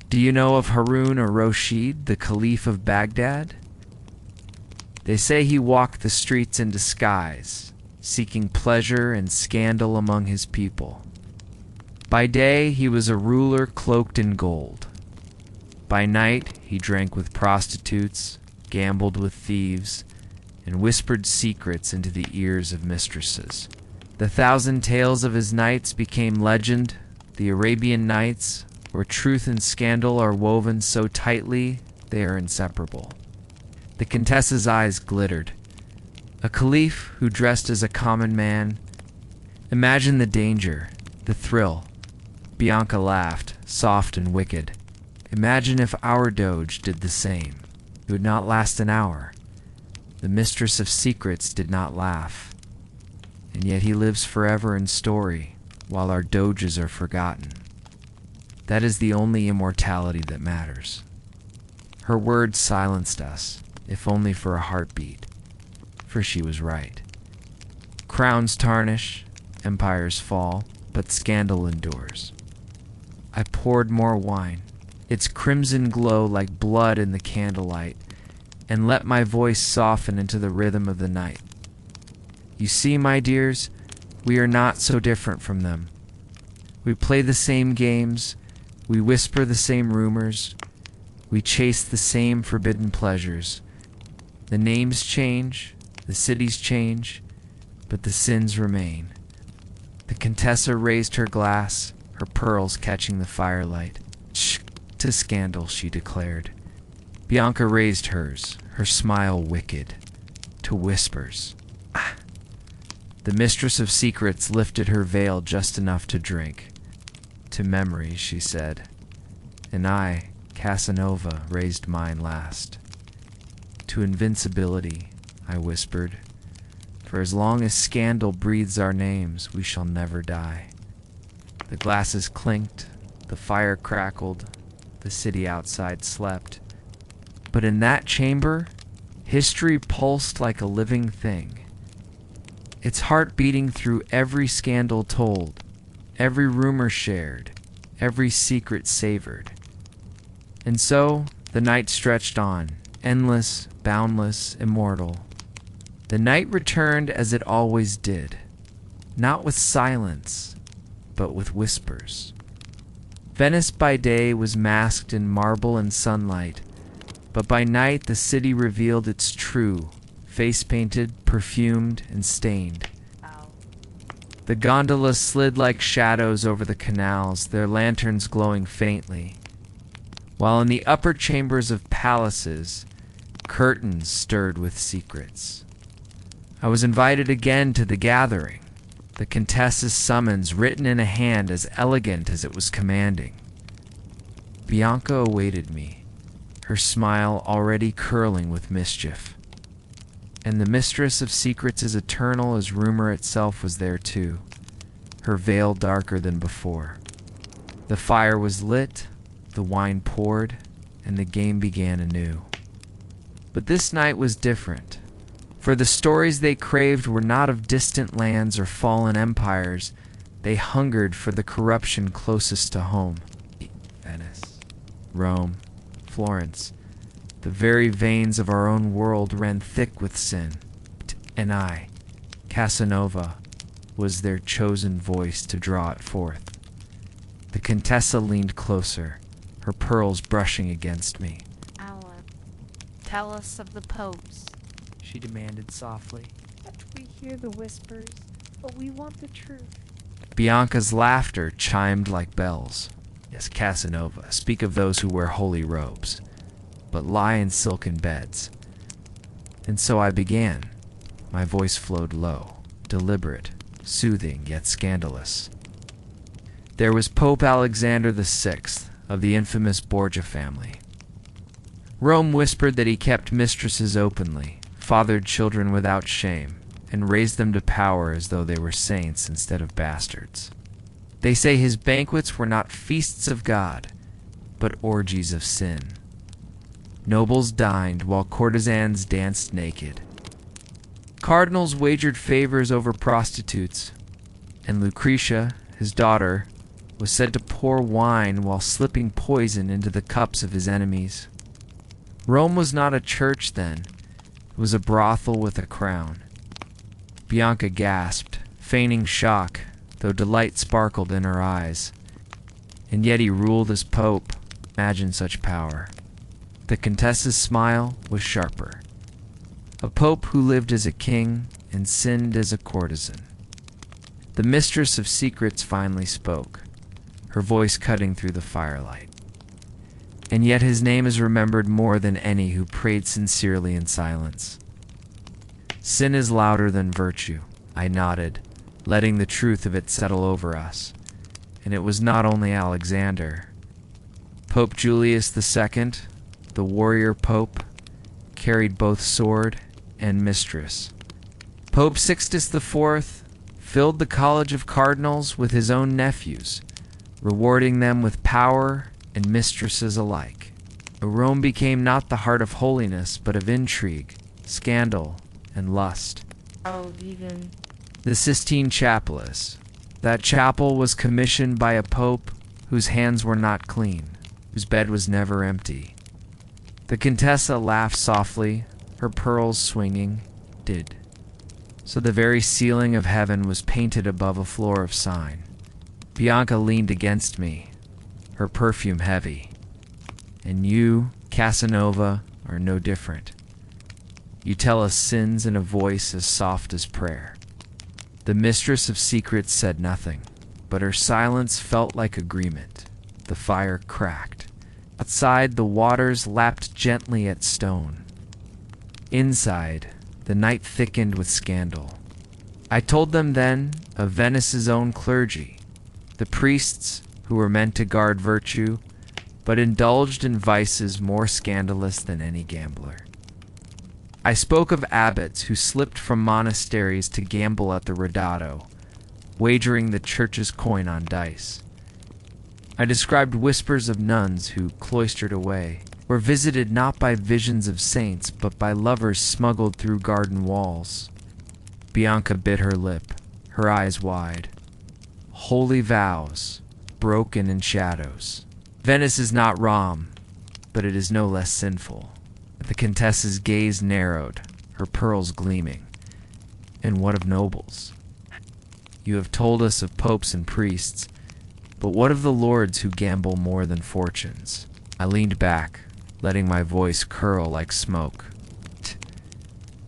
Do you know of Harun or Rashid, the Caliph of Baghdad? They say he walked the streets in disguise, seeking pleasure and scandal among his people. By day he was a ruler cloaked in gold. By night he drank with prostitutes, gambled with thieves, and whispered secrets into the ears of mistresses. The 1,000 tales of his nights became legend, the Arabian Nights, where truth and scandal are woven so tightly they are inseparable. The Contessa's eyes glittered. A caliph who dressed as a common man. Imagine the danger, the thrill. Bianca laughed, soft and wicked. Imagine if our Doge did the same. It would not last an hour. The mistress of secrets did not laugh. And yet he lives forever in story, while our Doges are forgotten. That is the only immortality that matters. Her words silenced us, if only for a heartbeat, for she was right. Crowns tarnish, empires fall, but scandal endures. I poured more wine, its crimson glow like blood in the candlelight, and let my voice soften into the rhythm of the night. You see, my dears, we are not so different from them. We play the same games, we whisper the same rumors, we chase the same forbidden pleasures. The names change, the cities change, but the sins remain. The Contessa raised her glass, her pearls catching the firelight. Shh, to scandal, she declared. Bianca raised hers, her smile wicked, to whispers. Ah. The mistress of secrets lifted her veil just enough to drink. To memory, she said, and I, Casanova, raised mine last. To invincibility, I whispered, for as long as scandal breathes our names, we shall never die. The glasses clinked, the fire crackled, the city outside slept. But in that chamber, history pulsed like a living thing, its heart beating through every scandal told, every rumor shared, every secret savored. And so the night stretched on, endless, boundless, immortal. The night returned as it always did, not with silence, but with whispers. Venice by day was masked in marble and sunlight, but by night the city revealed its true, face-painted, perfumed, and stained. The gondolas slid like shadows over the canals, their lanterns glowing faintly, while in the upper chambers of palaces, curtains stirred with secrets. I was invited again to the gathering, the Contessa's summons written in a hand as elegant as it was commanding. Bianca awaited me, her smile already curling with mischief. And the mistress of secrets as eternal as rumor itself was there too, her veil darker than before. The fire was lit, the wine poured, and the game began anew. But this night was different, for the stories they craved were not of distant lands or fallen empires. They hungered for the corruption closest to home. Venice, Rome, Florence. The very veins of our own world ran thick with sin, and I, Casanova, was their chosen voice to draw it forth. The Contessa leaned closer, her pearls brushing against me. Alan, tell us of the popes, She demanded softly. We hear the whispers, but we want the truth. Bianca's laughter chimed like bells. Yes, Casanova, speak of those who wear holy robes, but lie in silken beds. And so I began. My voice flowed low, deliberate, soothing yet scandalous. There was Pope Alexander VI of the infamous Borgia family. Rome whispered that he kept mistresses openly, fathered children without shame, and raised them to power as though they were saints instead of bastards. They say his banquets were not feasts of God, but orgies of sin. Nobles dined while courtesans danced naked. Cardinals wagered favors over prostitutes, and Lucretia, his daughter, was said to pour wine while slipping poison into the cups of his enemies. Rome was not a church then. It was a brothel with a crown. Bianca gasped, feigning shock, though delight sparkled in her eyes. And yet he ruled as pope. Imagine such power. The Contessa's smile was sharper. A pope who lived as a king and sinned as a courtesan. The mistress of secrets finally spoke, her voice cutting through the firelight. And yet his name is remembered more than any who prayed sincerely in silence. Sin is louder than virtue, I nodded, letting the truth of it settle over us. And it was not only Alexander. Pope Julius II, the warrior pope, carried both sword and mistress. Pope Sixtus IV filled the College of Cardinals with his own nephews, rewarding them with power and mistresses alike. Rome became not the heart of holiness, but of intrigue, scandal, and lust. Oh, even The Sistine Chapel is. That chapel was commissioned by a pope whose hands were not clean, whose bed was never empty. The Contessa laughed softly, her pearls swinging. Did. So the very ceiling of heaven was painted above a floor of sign. Bianca leaned against me, her perfume heavy. And you, Casanova, are no different. You tell us sins in a voice as soft as prayer. The mistress of secrets said nothing, but her silence felt like agreement. The fire cracked. Outside, the waters lapped gently at stone. Inside, the night thickened with scandal. I told them then of Venice's own clergy, the priests who were meant to guard virtue, but indulged in vices more scandalous than any gambler. I spoke of abbots who slipped from monasteries to gamble at the Redato, wagering the church's coin on dice. I described whispers of nuns who, cloistered away, were visited not by visions of saints, but by lovers smuggled through garden walls. Bianca bit her lip, her eyes wide. Holy vows, broken in shadows. Venice is not Rome, but it is no less sinful. The Contessa's gaze narrowed, her pearls gleaming. And what of nobles? You have told us of popes and priests, but what of the lords who gamble more than fortunes? I leaned back, letting my voice curl like smoke.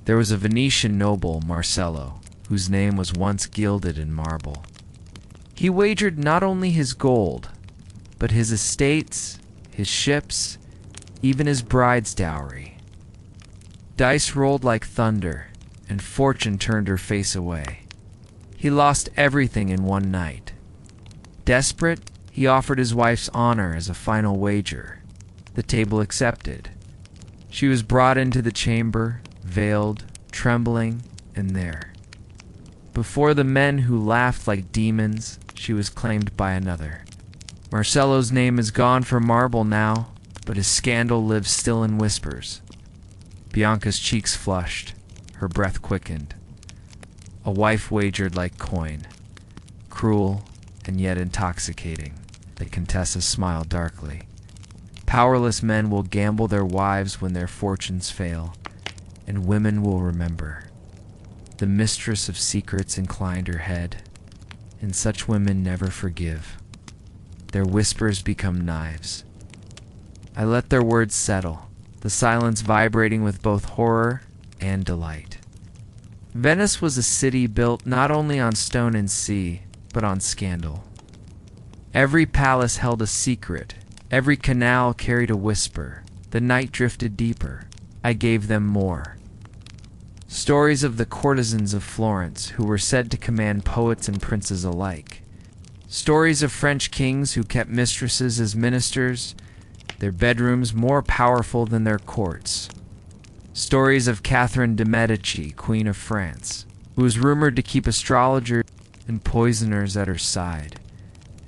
There was a Venetian noble, Marcello, whose name was once gilded in marble. He wagered not only his gold, but his estates, his ships, even his bride's dowry. Dice rolled like thunder, and fortune turned her face away. He lost everything in one night. Desperate, he offered his wife's honor as a final wager. The table accepted. She was brought into the chamber, veiled, trembling, and there. Before the men who laughed like demons, she was claimed by another. Marcello's name is gone from marble now, but his scandal lives still in whispers. Bianca's cheeks flushed, her breath quickened. A wife wagered like coin, cruel and yet intoxicating. The Contessa smiled darkly. Powerless men will gamble their wives when their fortunes fail, and women will remember. The mistress of secrets inclined her head, and such women never forgive. Their whispers become knives. I let their words settle, the silence vibrating with both horror and delight. Venice was a city built not only on stone and sea, but on scandal. Every palace held a secret, every canal carried a whisper. The night drifted deeper. I gave them more. Stories of the courtesans of Florence who were said to command poets and princes alike. Stories of French kings who kept mistresses as ministers, their bedrooms more powerful than their courts. Stories of Catherine de' Medici, Queen of France, who was rumored to keep astrologers and poisoners at her side,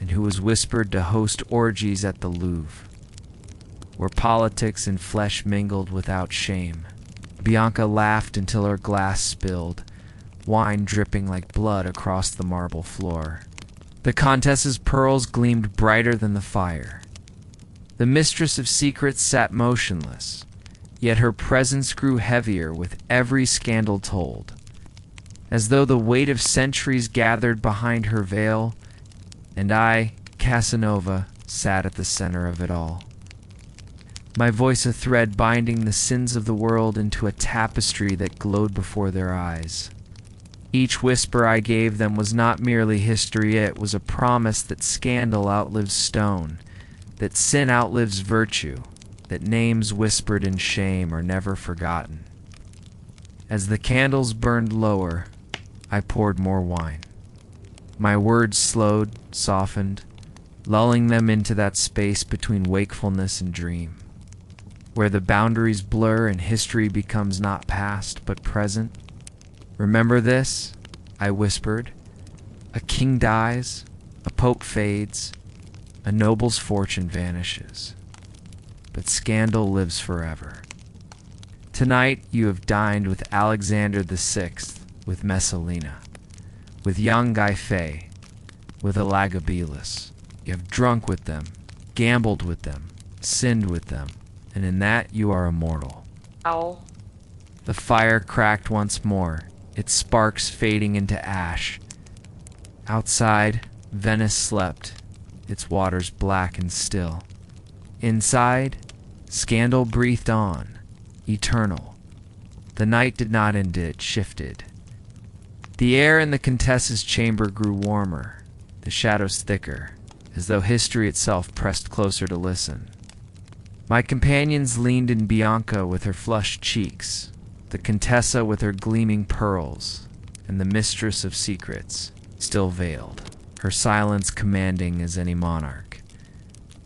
and who was whispered to host orgies at the Louvre, where politics and flesh mingled without shame. Bianca laughed until her glass spilled, wine dripping like blood across the marble floor. The Contessa's pearls gleamed brighter than the fire. The mistress of secrets sat motionless, yet her presence grew heavier with every scandal told, as though the weight of centuries gathered behind her veil, and I, Casanova, sat at the center of it all. My voice a thread binding the sins of the world into a tapestry that glowed before their eyes. Each whisper I gave them was not merely history, it was a promise that scandal outlives stone, that sin outlives virtue, that names whispered in shame are never forgotten. As the candles burned lower, I poured more wine. My words slowed, softened, lulling them into that space between wakefulness and dream, where the boundaries blur and history becomes not past but present. Remember this, I whispered. A king dies, a pope fades, a noble's fortune vanishes, but scandal lives forever. Tonight you have dined with Alexander VI, with Messalina, with young Guy Fay, with Elagabalus. You have drunk with them, gambled with them, sinned with them, and in that you are immortal. Ow. The fire cracked once more, its sparks fading into ash. Outside, Venice slept, its waters black and still. Inside, scandal breathed on, eternal. The night did not end, it shifted. The air in the Contessa's chamber grew warmer, the shadows thicker, as though history itself pressed closer to listen. My companions leaned in Bianca with her flushed cheeks, the Contessa with her gleaming pearls, and the mistress of secrets, still veiled, her silence commanding as any monarch.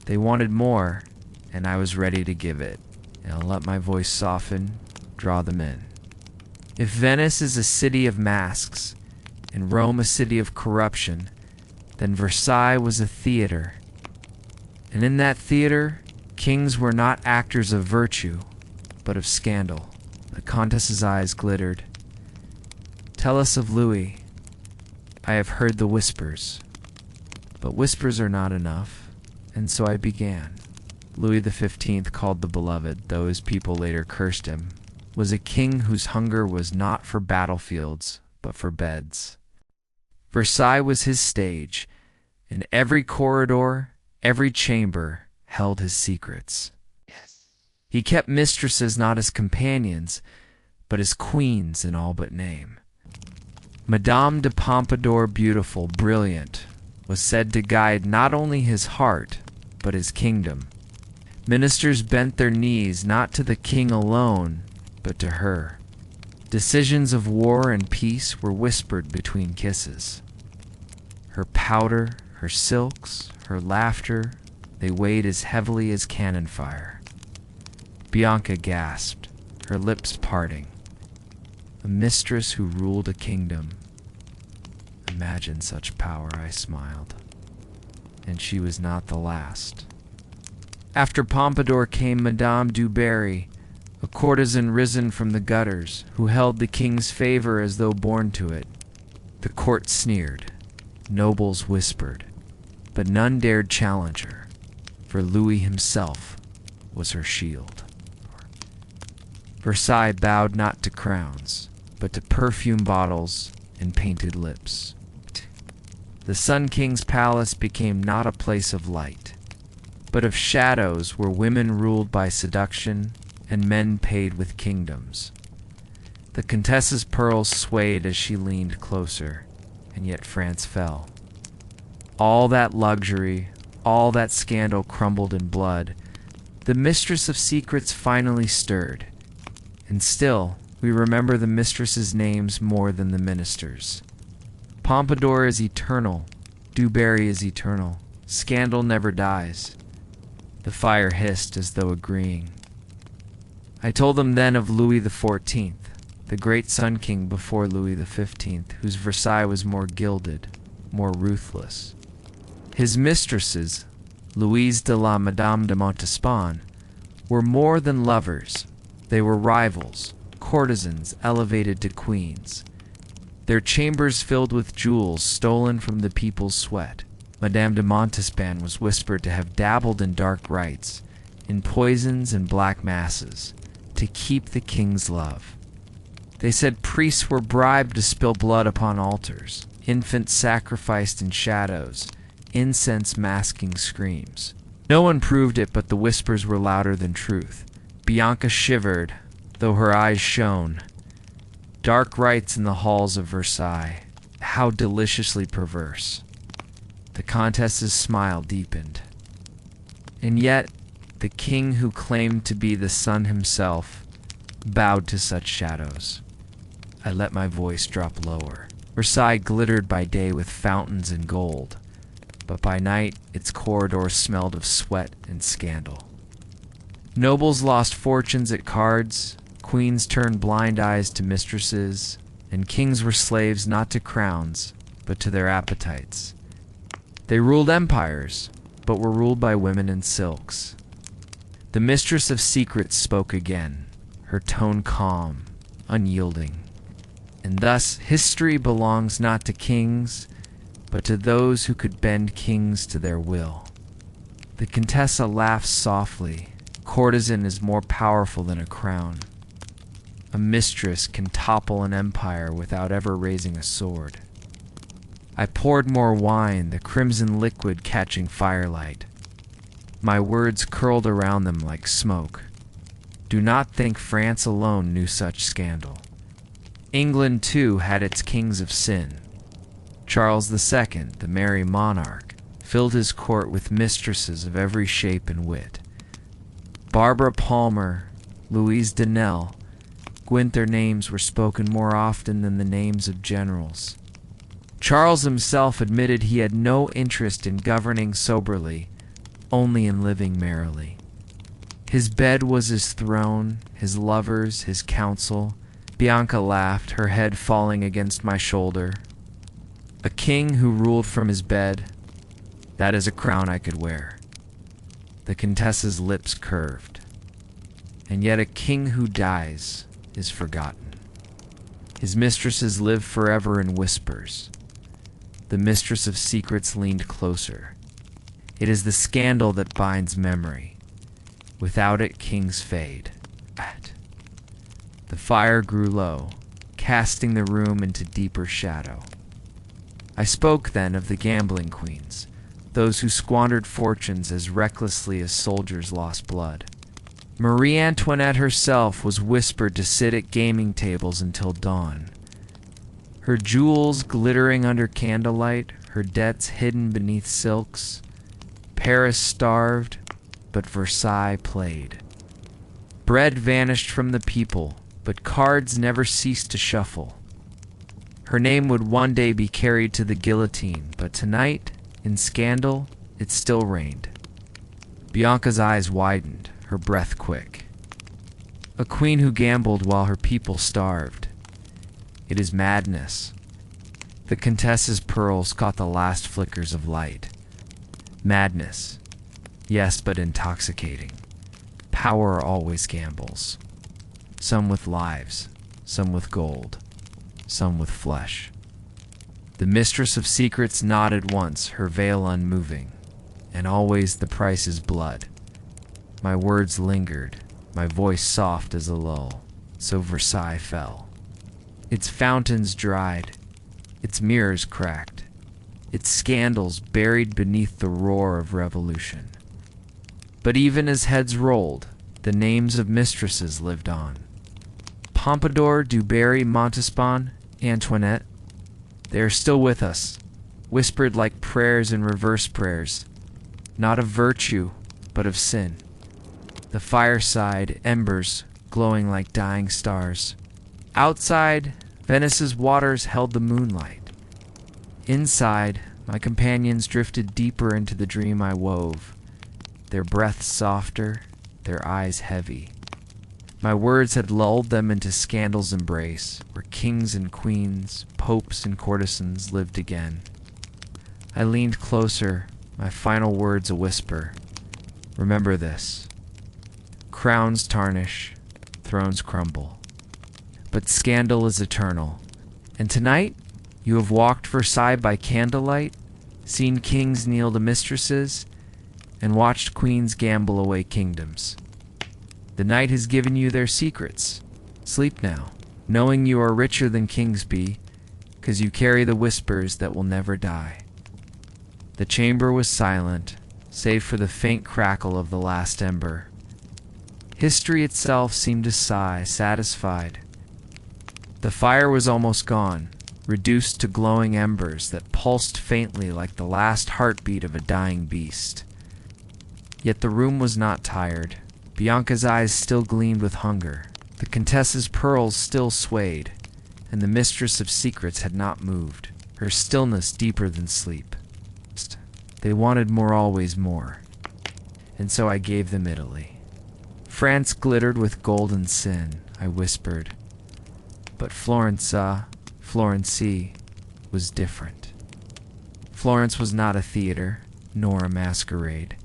They wanted more, and I was ready to give it, and I'll let my voice soften, draw them in. If Venice is a city of masks, and Rome a city of corruption, then Versailles was a theater. And in that theater, kings were not actors of virtue, but of scandal. The Countess's eyes glittered. Tell us of Louis. I have heard the whispers. But whispers are not enough, and so I began. Louis XV, called the Beloved, though his people later cursed him, was a king whose hunger was not for battlefields, but for beds. Versailles was his stage, and every corridor, every chamber held his secrets. He kept mistresses not as companions, but as queens in all but name. Madame de Pompadour, beautiful, brilliant, was said to guide not only his heart, but his kingdom. Ministers bent their knees not to the king alone, but to her. Decisions of war and peace were whispered between kisses. Her powder, her silks, her laughter, they weighed as heavily as cannon fire. Bianca gasped, her lips parting. A mistress who ruled a kingdom. Imagine such power, I smiled. And she was not the last. After Pompadour came Madame du Barry, a courtesan risen from the gutters, who held the king's favor as though born to it. The court sneered, nobles whispered, but none dared challenge her, for Louis himself was her shield. Versailles bowed not to crowns, but to perfume bottles and painted lips. The Sun King's palace became not a place of light, but of shadows where women ruled by seduction and men paid with kingdoms. The Contessa's pearls swayed as she leaned closer, and yet France fell. All that luxury, all that scandal crumbled in blood. The mistress of secrets finally stirred, and still we remember the mistresses' names more than the ministers. Pompadour is eternal, du Barry is eternal, scandal never dies. The fire hissed as though agreeing. I told them then of Louis XIV, the great Sun King before Louis XV, whose Versailles was more gilded, more ruthless. His mistresses, Louise de la Madame de Montespan, were more than lovers. They were rivals, courtesans elevated to queens. Their chambers filled with jewels stolen from the people's sweat. Madame de Montespan was whispered to have dabbled in dark rites, in poisons and black masses, to keep the king's love. They said priests were bribed to spill blood upon altars, infants sacrificed in shadows, incense masking screams. No one proved it, but the whispers were louder than truth. Bianca shivered, though her eyes shone. Dark rites in the halls of Versailles, how deliciously perverse. The Countess's smile deepened. And yet, the king who claimed to be the sun himself bowed to such shadows. I let my voice drop lower. Versailles glittered by day with fountains and gold, but by night its corridors smelled of sweat and scandal. Nobles lost fortunes at cards, queens turned blind eyes to mistresses, and kings were slaves not to crowns, but to their appetites. They ruled empires, but were ruled by women in silks. The mistress of secrets spoke again, her tone calm, unyielding. And thus history belongs not to kings, but to those who could bend kings to their will. The Contessa laughed softly. Courtesan is more powerful than a crown. A mistress can topple an empire without ever raising a sword. I poured more wine, the crimson liquid catching firelight. My words curled around them like smoke. Do not think France alone knew such scandal. England, too, had its kings of sin. Charles II, the merry monarch, filled his court with mistresses of every shape and wit. Barbara Palmer, Louise de Nesle, Gwent, their names were spoken more often than the names of generals. Charles himself admitted he had no interest in governing soberly, only in living merrily. His bed was his throne, his lovers, his council. Bianca laughed, her head falling against my shoulder. A king who ruled from his bed, that is a crown I could wear. The Contessa's lips curved. And yet a king who dies is forgotten. His mistresses live forever in whispers. The mistress of secrets leaned closer. It is the scandal that binds memory. Without it, kings fade. The fire grew low, casting the room into deeper shadow. I spoke then of the gambling queens, those who squandered fortunes as recklessly as soldiers lost blood. Marie Antoinette herself was whispered to sit at gaming tables until dawn. her jewels glittering under candlelight, her debts hidden beneath silks. Paris starved, but Versailles played. Bread vanished from the people, but cards never ceased to shuffle. Her name would one day be carried to the guillotine, but tonight, in scandal, it still reigned. Bianca's eyes widened, her breath quick. A queen who gambled while her people starved. It is madness. The Countess's pearls caught the last flickers of light. Madness. Yes, but intoxicating. Power always gambles. Some with lives, some with gold, some with flesh. The mistress of secrets nodded once, her veil unmoving, and always the price is blood. My words lingered, my voice soft as a lull, so Versailles fell. Its fountains dried, its mirrors cracked, its scandals buried beneath the roar of revolution. But even as heads rolled, the names of mistresses lived on. Pompadour, Dubarry, Montespan, Antoinette, they are still with us, whispered like prayers and reverse prayers, not of virtue, but of sin. The fireside, embers glowing like dying stars. Outside, Venice's waters held the moonlight. Inside, my companions drifted deeper into the dream I wove, their breaths softer, their eyes heavy. My words had lulled them into scandal's embrace, where kings and queens, popes and courtesans lived again. I leaned closer, my final words a whisper. Remember this. Crowns tarnish, thrones crumble. But scandal is eternal. And tonight, you have walked Versailles by candlelight, seen kings kneel to mistresses, and watched queens gamble away kingdoms. The night has given you their secrets. Sleep now, knowing you are richer than kings be, 'cause you carry the whispers that will never die. The chamber was silent, save for the faint crackle of the last ember. History itself seemed to sigh, satisfied. The fire was almost gone, reduced to glowing embers that pulsed faintly like the last heartbeat of a dying beast. Yet the room was not tired. Bianca's eyes still gleamed with hunger. The Countess's pearls still swayed, and the mistress of secrets had not moved, her stillness deeper than sleep. They wanted more, always more, and so I gave them Italy. France glittered with golden sin, I whispered, but Florence was different. Florence was not a theater, nor a masquerade.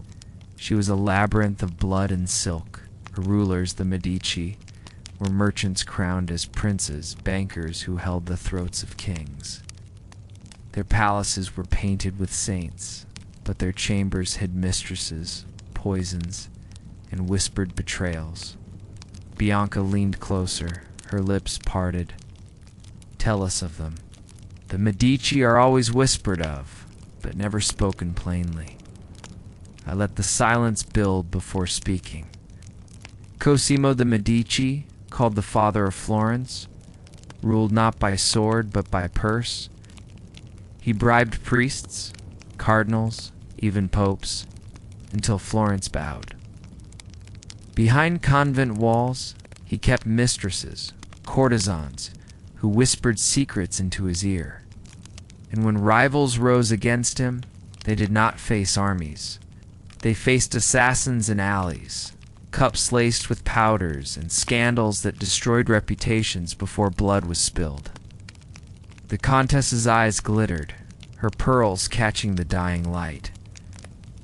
She was a labyrinth of blood and silk. Her rulers, the Medici, were merchants crowned as princes, bankers who held the throats of kings. Their palaces were painted with saints, but their chambers hid mistresses, poisons, and whispered betrayals. Bianca leaned closer, her lips parted. Tell us of them. The Medici are always whispered of, but never spoken plainly. I let the silence build before speaking. Cosimo the Medici, called the father of Florence, ruled not by sword but by purse. He bribed priests, cardinals, even popes, until Florence bowed. Behind convent walls, he kept mistresses, courtesans, who whispered secrets into his ear. And when rivals rose against him, they did not face armies. They faced assassins in alleys, cups laced with powders, and scandals that destroyed reputations before blood was spilled. The Countess's eyes glittered, her pearls catching the dying light.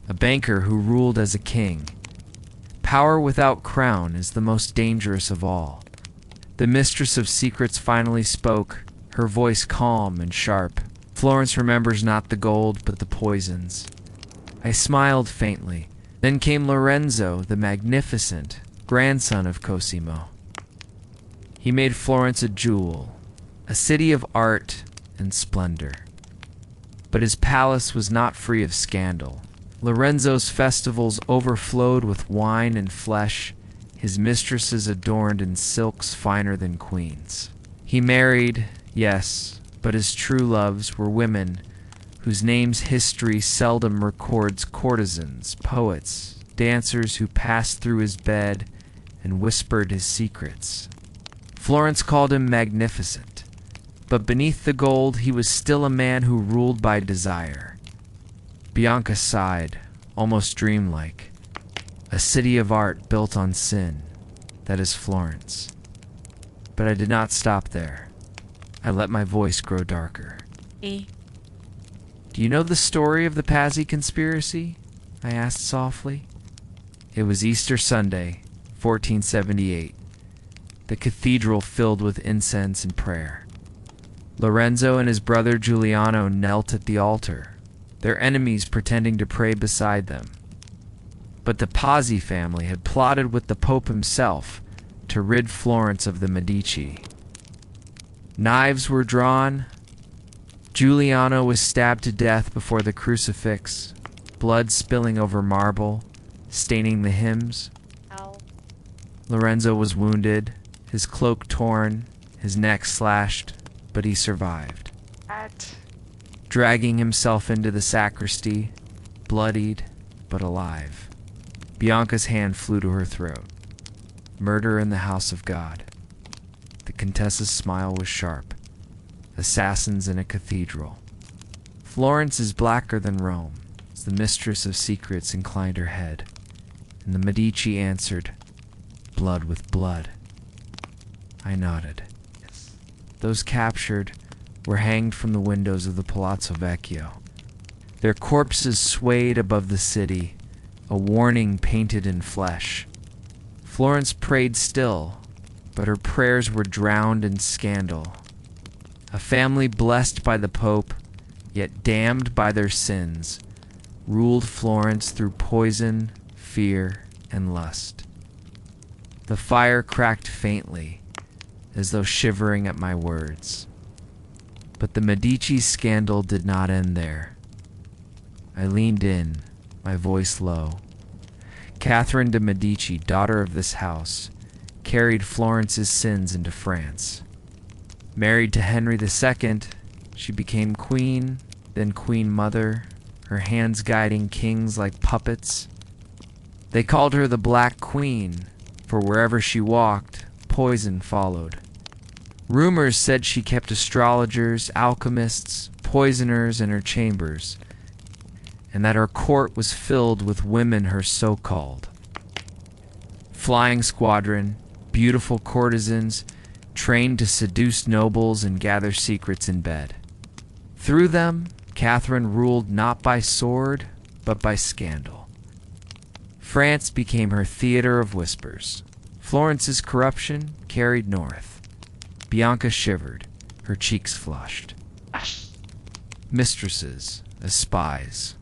A banker who ruled as a king. Power without crown is the most dangerous of all. The mistress of secrets finally spoke, her voice calm and sharp. Florence remembers not the gold, but the poisons. I smiled faintly. Then came Lorenzo, the magnificent, grandson of Cosimo. He made Florence a jewel, a city of art and splendor. But his palace was not free of scandal. Lorenzo's festivals overflowed with wine and flesh, his mistresses adorned in silks finer than queens. He married, yes, but his true loves were women whose names history seldom records, courtesans, poets, dancers who passed through his bed and whispered his secrets. Florence called him magnificent, but beneath the gold he was still a man who ruled by desire. Bianca sighed, almost dreamlike. A city of art built on sin, that is Florence. But I did not stop there. I let my voice grow darker. E. Do you know the story of the Pazzi conspiracy? I asked softly. It was Easter Sunday, 1478. The cathedral filled with incense and prayer. Lorenzo and his brother Giuliano knelt at the altar, their enemies pretending to pray beside them. But the Pazzi family had plotted with the Pope himself to rid Florence of the Medici. Knives were drawn. Giuliano was stabbed to death before the crucifix, blood spilling over marble, staining the hymns. Ow. Lorenzo was wounded, his cloak torn, his neck slashed, but he survived. Dragging himself into the sacristy, bloodied but alive. Bianca's hand flew to her throat. Murder in the house of God. The Contessa's smile was sharp. Assassins in a cathedral. Florence is blacker than Rome, as the mistress of secrets inclined her head, and the Medici answered, blood with blood. I nodded. Those captured were hanged from the windows of the Palazzo Vecchio. Their corpses swayed above the city, a warning painted in flesh. Florence prayed still, but her prayers were drowned in scandal. A family blessed by the Pope, yet damned by their sins, ruled Florence through poison, fear, and lust. The fire cracked faintly, as though shivering at my words. But the Medici scandal did not end there. I leaned in, my voice low. Catherine de' Medici, daughter of this house, carried Florence's sins into France. Married to Henry II, she became queen, then queen mother, her hands guiding kings like puppets. They called her the Black Queen, for wherever she walked, poison followed. Rumors said she kept astrologers, alchemists, poisoners in her chambers, and that her court was filled with women her so-called. Flying squadron, beautiful courtesans, trained to seduce nobles and gather secrets in bed. Through them, Catherine ruled not by sword, but by scandal. France became her theater of whispers. Florence's corruption carried north. Bianca shivered, her cheeks flushed. Mistresses as spies.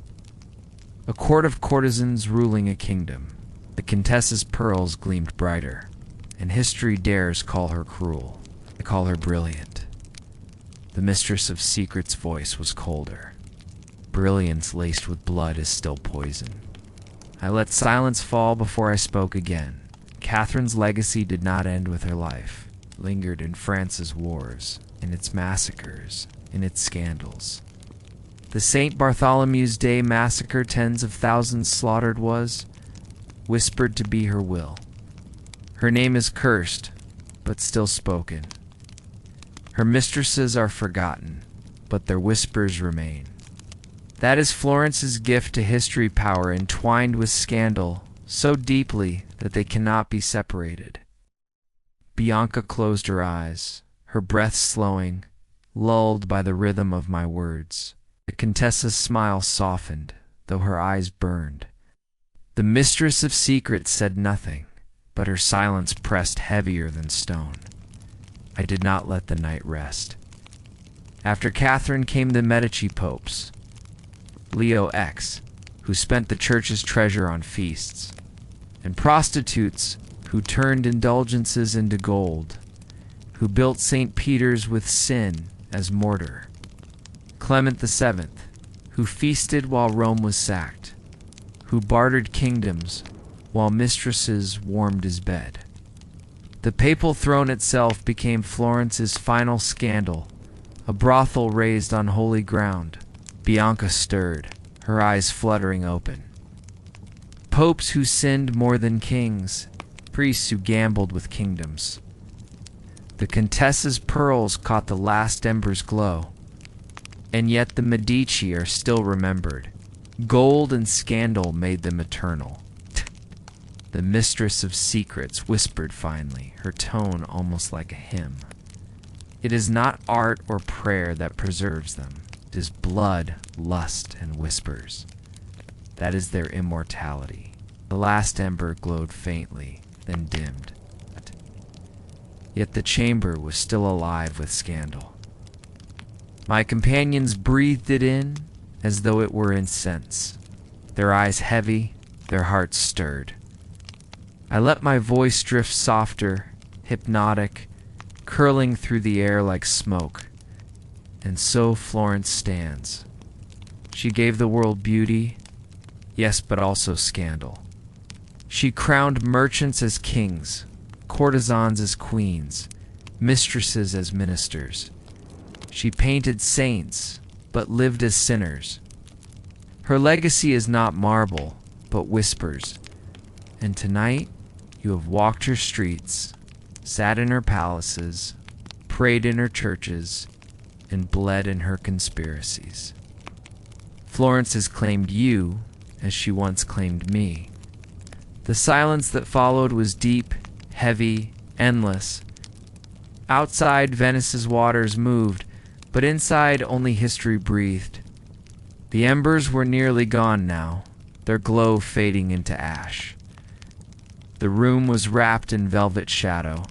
A court of courtesans ruling a kingdom. The Contessa's pearls gleamed brighter, and history dares call her cruel. I call her brilliant. The mistress of secrets' voice was colder. Brilliance laced with blood is still poison. I let silence fall before I spoke again. Catherine's legacy did not end with her life. It lingered in France's wars, in its massacres, in its scandals. The St. Bartholomew's Day massacre tens of thousands slaughtered was whispered to be her will. Her name is cursed, but still spoken. Her mistresses are forgotten, but their whispers remain. That is Florence's gift to history power entwined with scandal so deeply that they cannot be separated. Bianca closed her eyes, her breath slowing, lulled by the rhythm of my words. The Contessa's smile softened, though her eyes burned. The mistress of secrets said nothing, but her silence pressed heavier than stone. I did not let the night rest. After Catherine came the Medici popes, Leo X, who spent the church's treasure on feasts, and prostitutes who turned indulgences into gold, who built St. Peter's with sin as mortar. Clement VII, who feasted while Rome was sacked, who bartered kingdoms while mistresses warmed his bed. The papal throne itself became Florence's final scandal, a brothel raised on holy ground. Bianca stirred, her eyes fluttering open. Popes who sinned more than kings, priests who gambled with kingdoms. The Contessa's pearls caught the last ember's glow, and yet the Medici are still remembered. Gold and scandal made them eternal. The mistress of secrets whispered finally, her tone almost like a hymn. It is not art or prayer that preserves them. It is blood, lust, and whispers. That is their immortality. The last ember glowed faintly, then dimmed. Yet the chamber was still alive with scandal. My companions breathed it in as though it were incense, their eyes heavy, their hearts stirred. I let my voice drift softer, hypnotic, curling through the air like smoke. And so Florence stands. She gave the world beauty, yes, but also scandal. She crowned merchants as kings, courtesans as queens, mistresses as ministers. She painted saints, but lived as sinners. Her legacy is not marble, but whispers. And tonight, you have walked her streets, sat in her palaces, prayed in her churches, and bled in her conspiracies. Florence has claimed you as she once claimed me. The silence that followed was deep, heavy, endless. Outside, Venice's waters moved, but inside only history breathed. The embers were nearly gone now, their glow fading into ash. The room was wrapped in velvet shadow,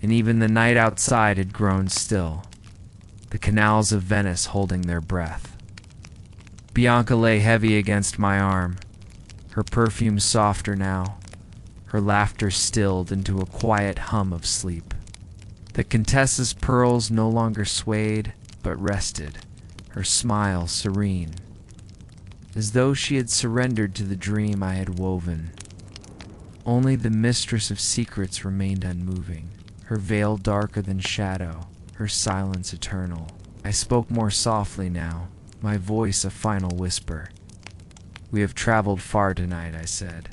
and even the night outside had grown still, the canals of Venice holding their breath. Bianca lay heavy against my arm, her perfume softer now, her laughter stilled into a quiet hum of sleep. The Contessa's pearls no longer swayed, but rested, her smile serene, as though she had surrendered to the dream I had woven. Only the mistress of secrets remained unmoving, her veil darker than shadow, her silence eternal. I spoke more softly now, my voice a final whisper. "We have traveled far tonight," I said.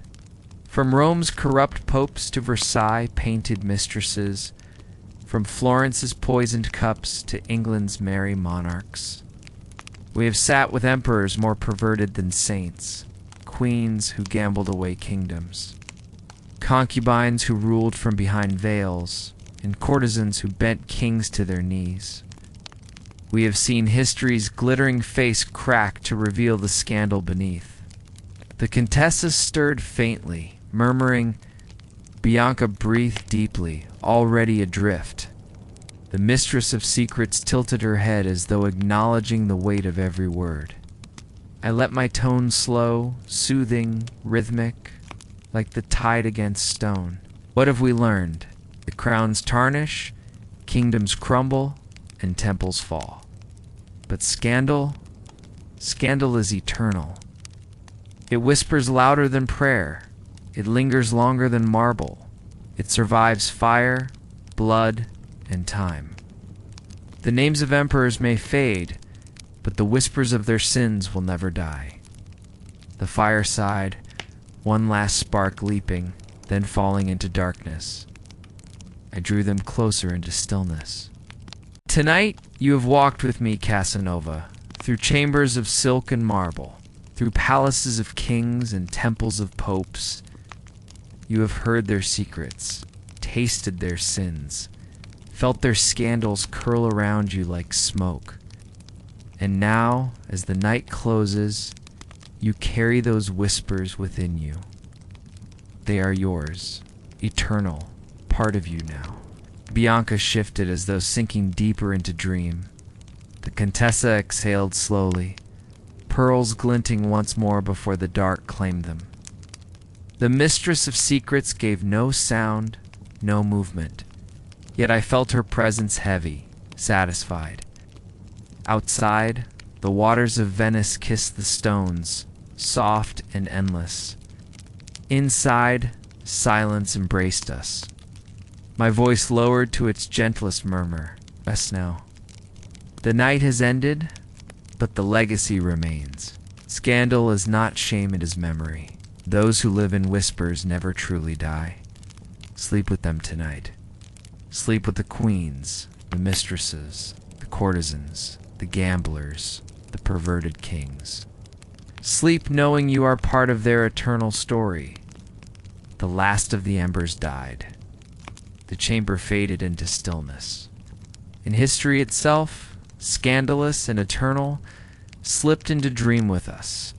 From Rome's corrupt popes to Versailles' painted mistresses, from Florence's poisoned cups to England's merry monarchs. We have sat with emperors more perverted than saints, queens who gambled away kingdoms, concubines who ruled from behind veils, and courtesans who bent kings to their knees. We have seen history's glittering face crack to reveal the scandal beneath. The Contessa stirred faintly, murmuring. Bianca breathed deeply, already adrift. The mistress of secrets tilted her head as though acknowledging the weight of every word. I let my tone slow, soothing, rhythmic, like the tide against stone. What have we learned? The crowns tarnish, kingdoms crumble, and temples fall. But scandal is eternal. It whispers louder than prayer. It lingers longer than marble. It survives fire, blood, and time. The names of emperors may fade, but the whispers of their sins will never die. The fireside, one last spark leaping, then falling into darkness. I drew them closer into stillness. Tonight, you have walked with me, Casanova, through chambers of silk and marble, through palaces of kings and temples of popes. You have heard their secrets, tasted their sins, felt their scandals curl around you like smoke. And now, as the night closes, you carry those whispers within you. They are yours, eternal, part of you now. Bianca shifted as though sinking deeper into dream. The Contessa exhaled slowly, pearls glinting once more before the dark claimed them. The mistress of secrets gave no sound, no movement, yet I felt her presence heavy, satisfied. Outside, the waters of Venice kissed the stones, soft and endless. Inside, silence embraced us. My voice lowered to its gentlest murmur. Rest now. The night has ended, but the legacy remains. Scandal is not shame, it is memory. Those who live in whispers never truly die. Sleep with them tonight. Sleep with the queens, the mistresses, the courtesans, the gamblers, the perverted kings. Sleep knowing you are part of their eternal story. The last of the embers died. The chamber faded into stillness. In history itself, scandalous and eternal, slipped into dream with us.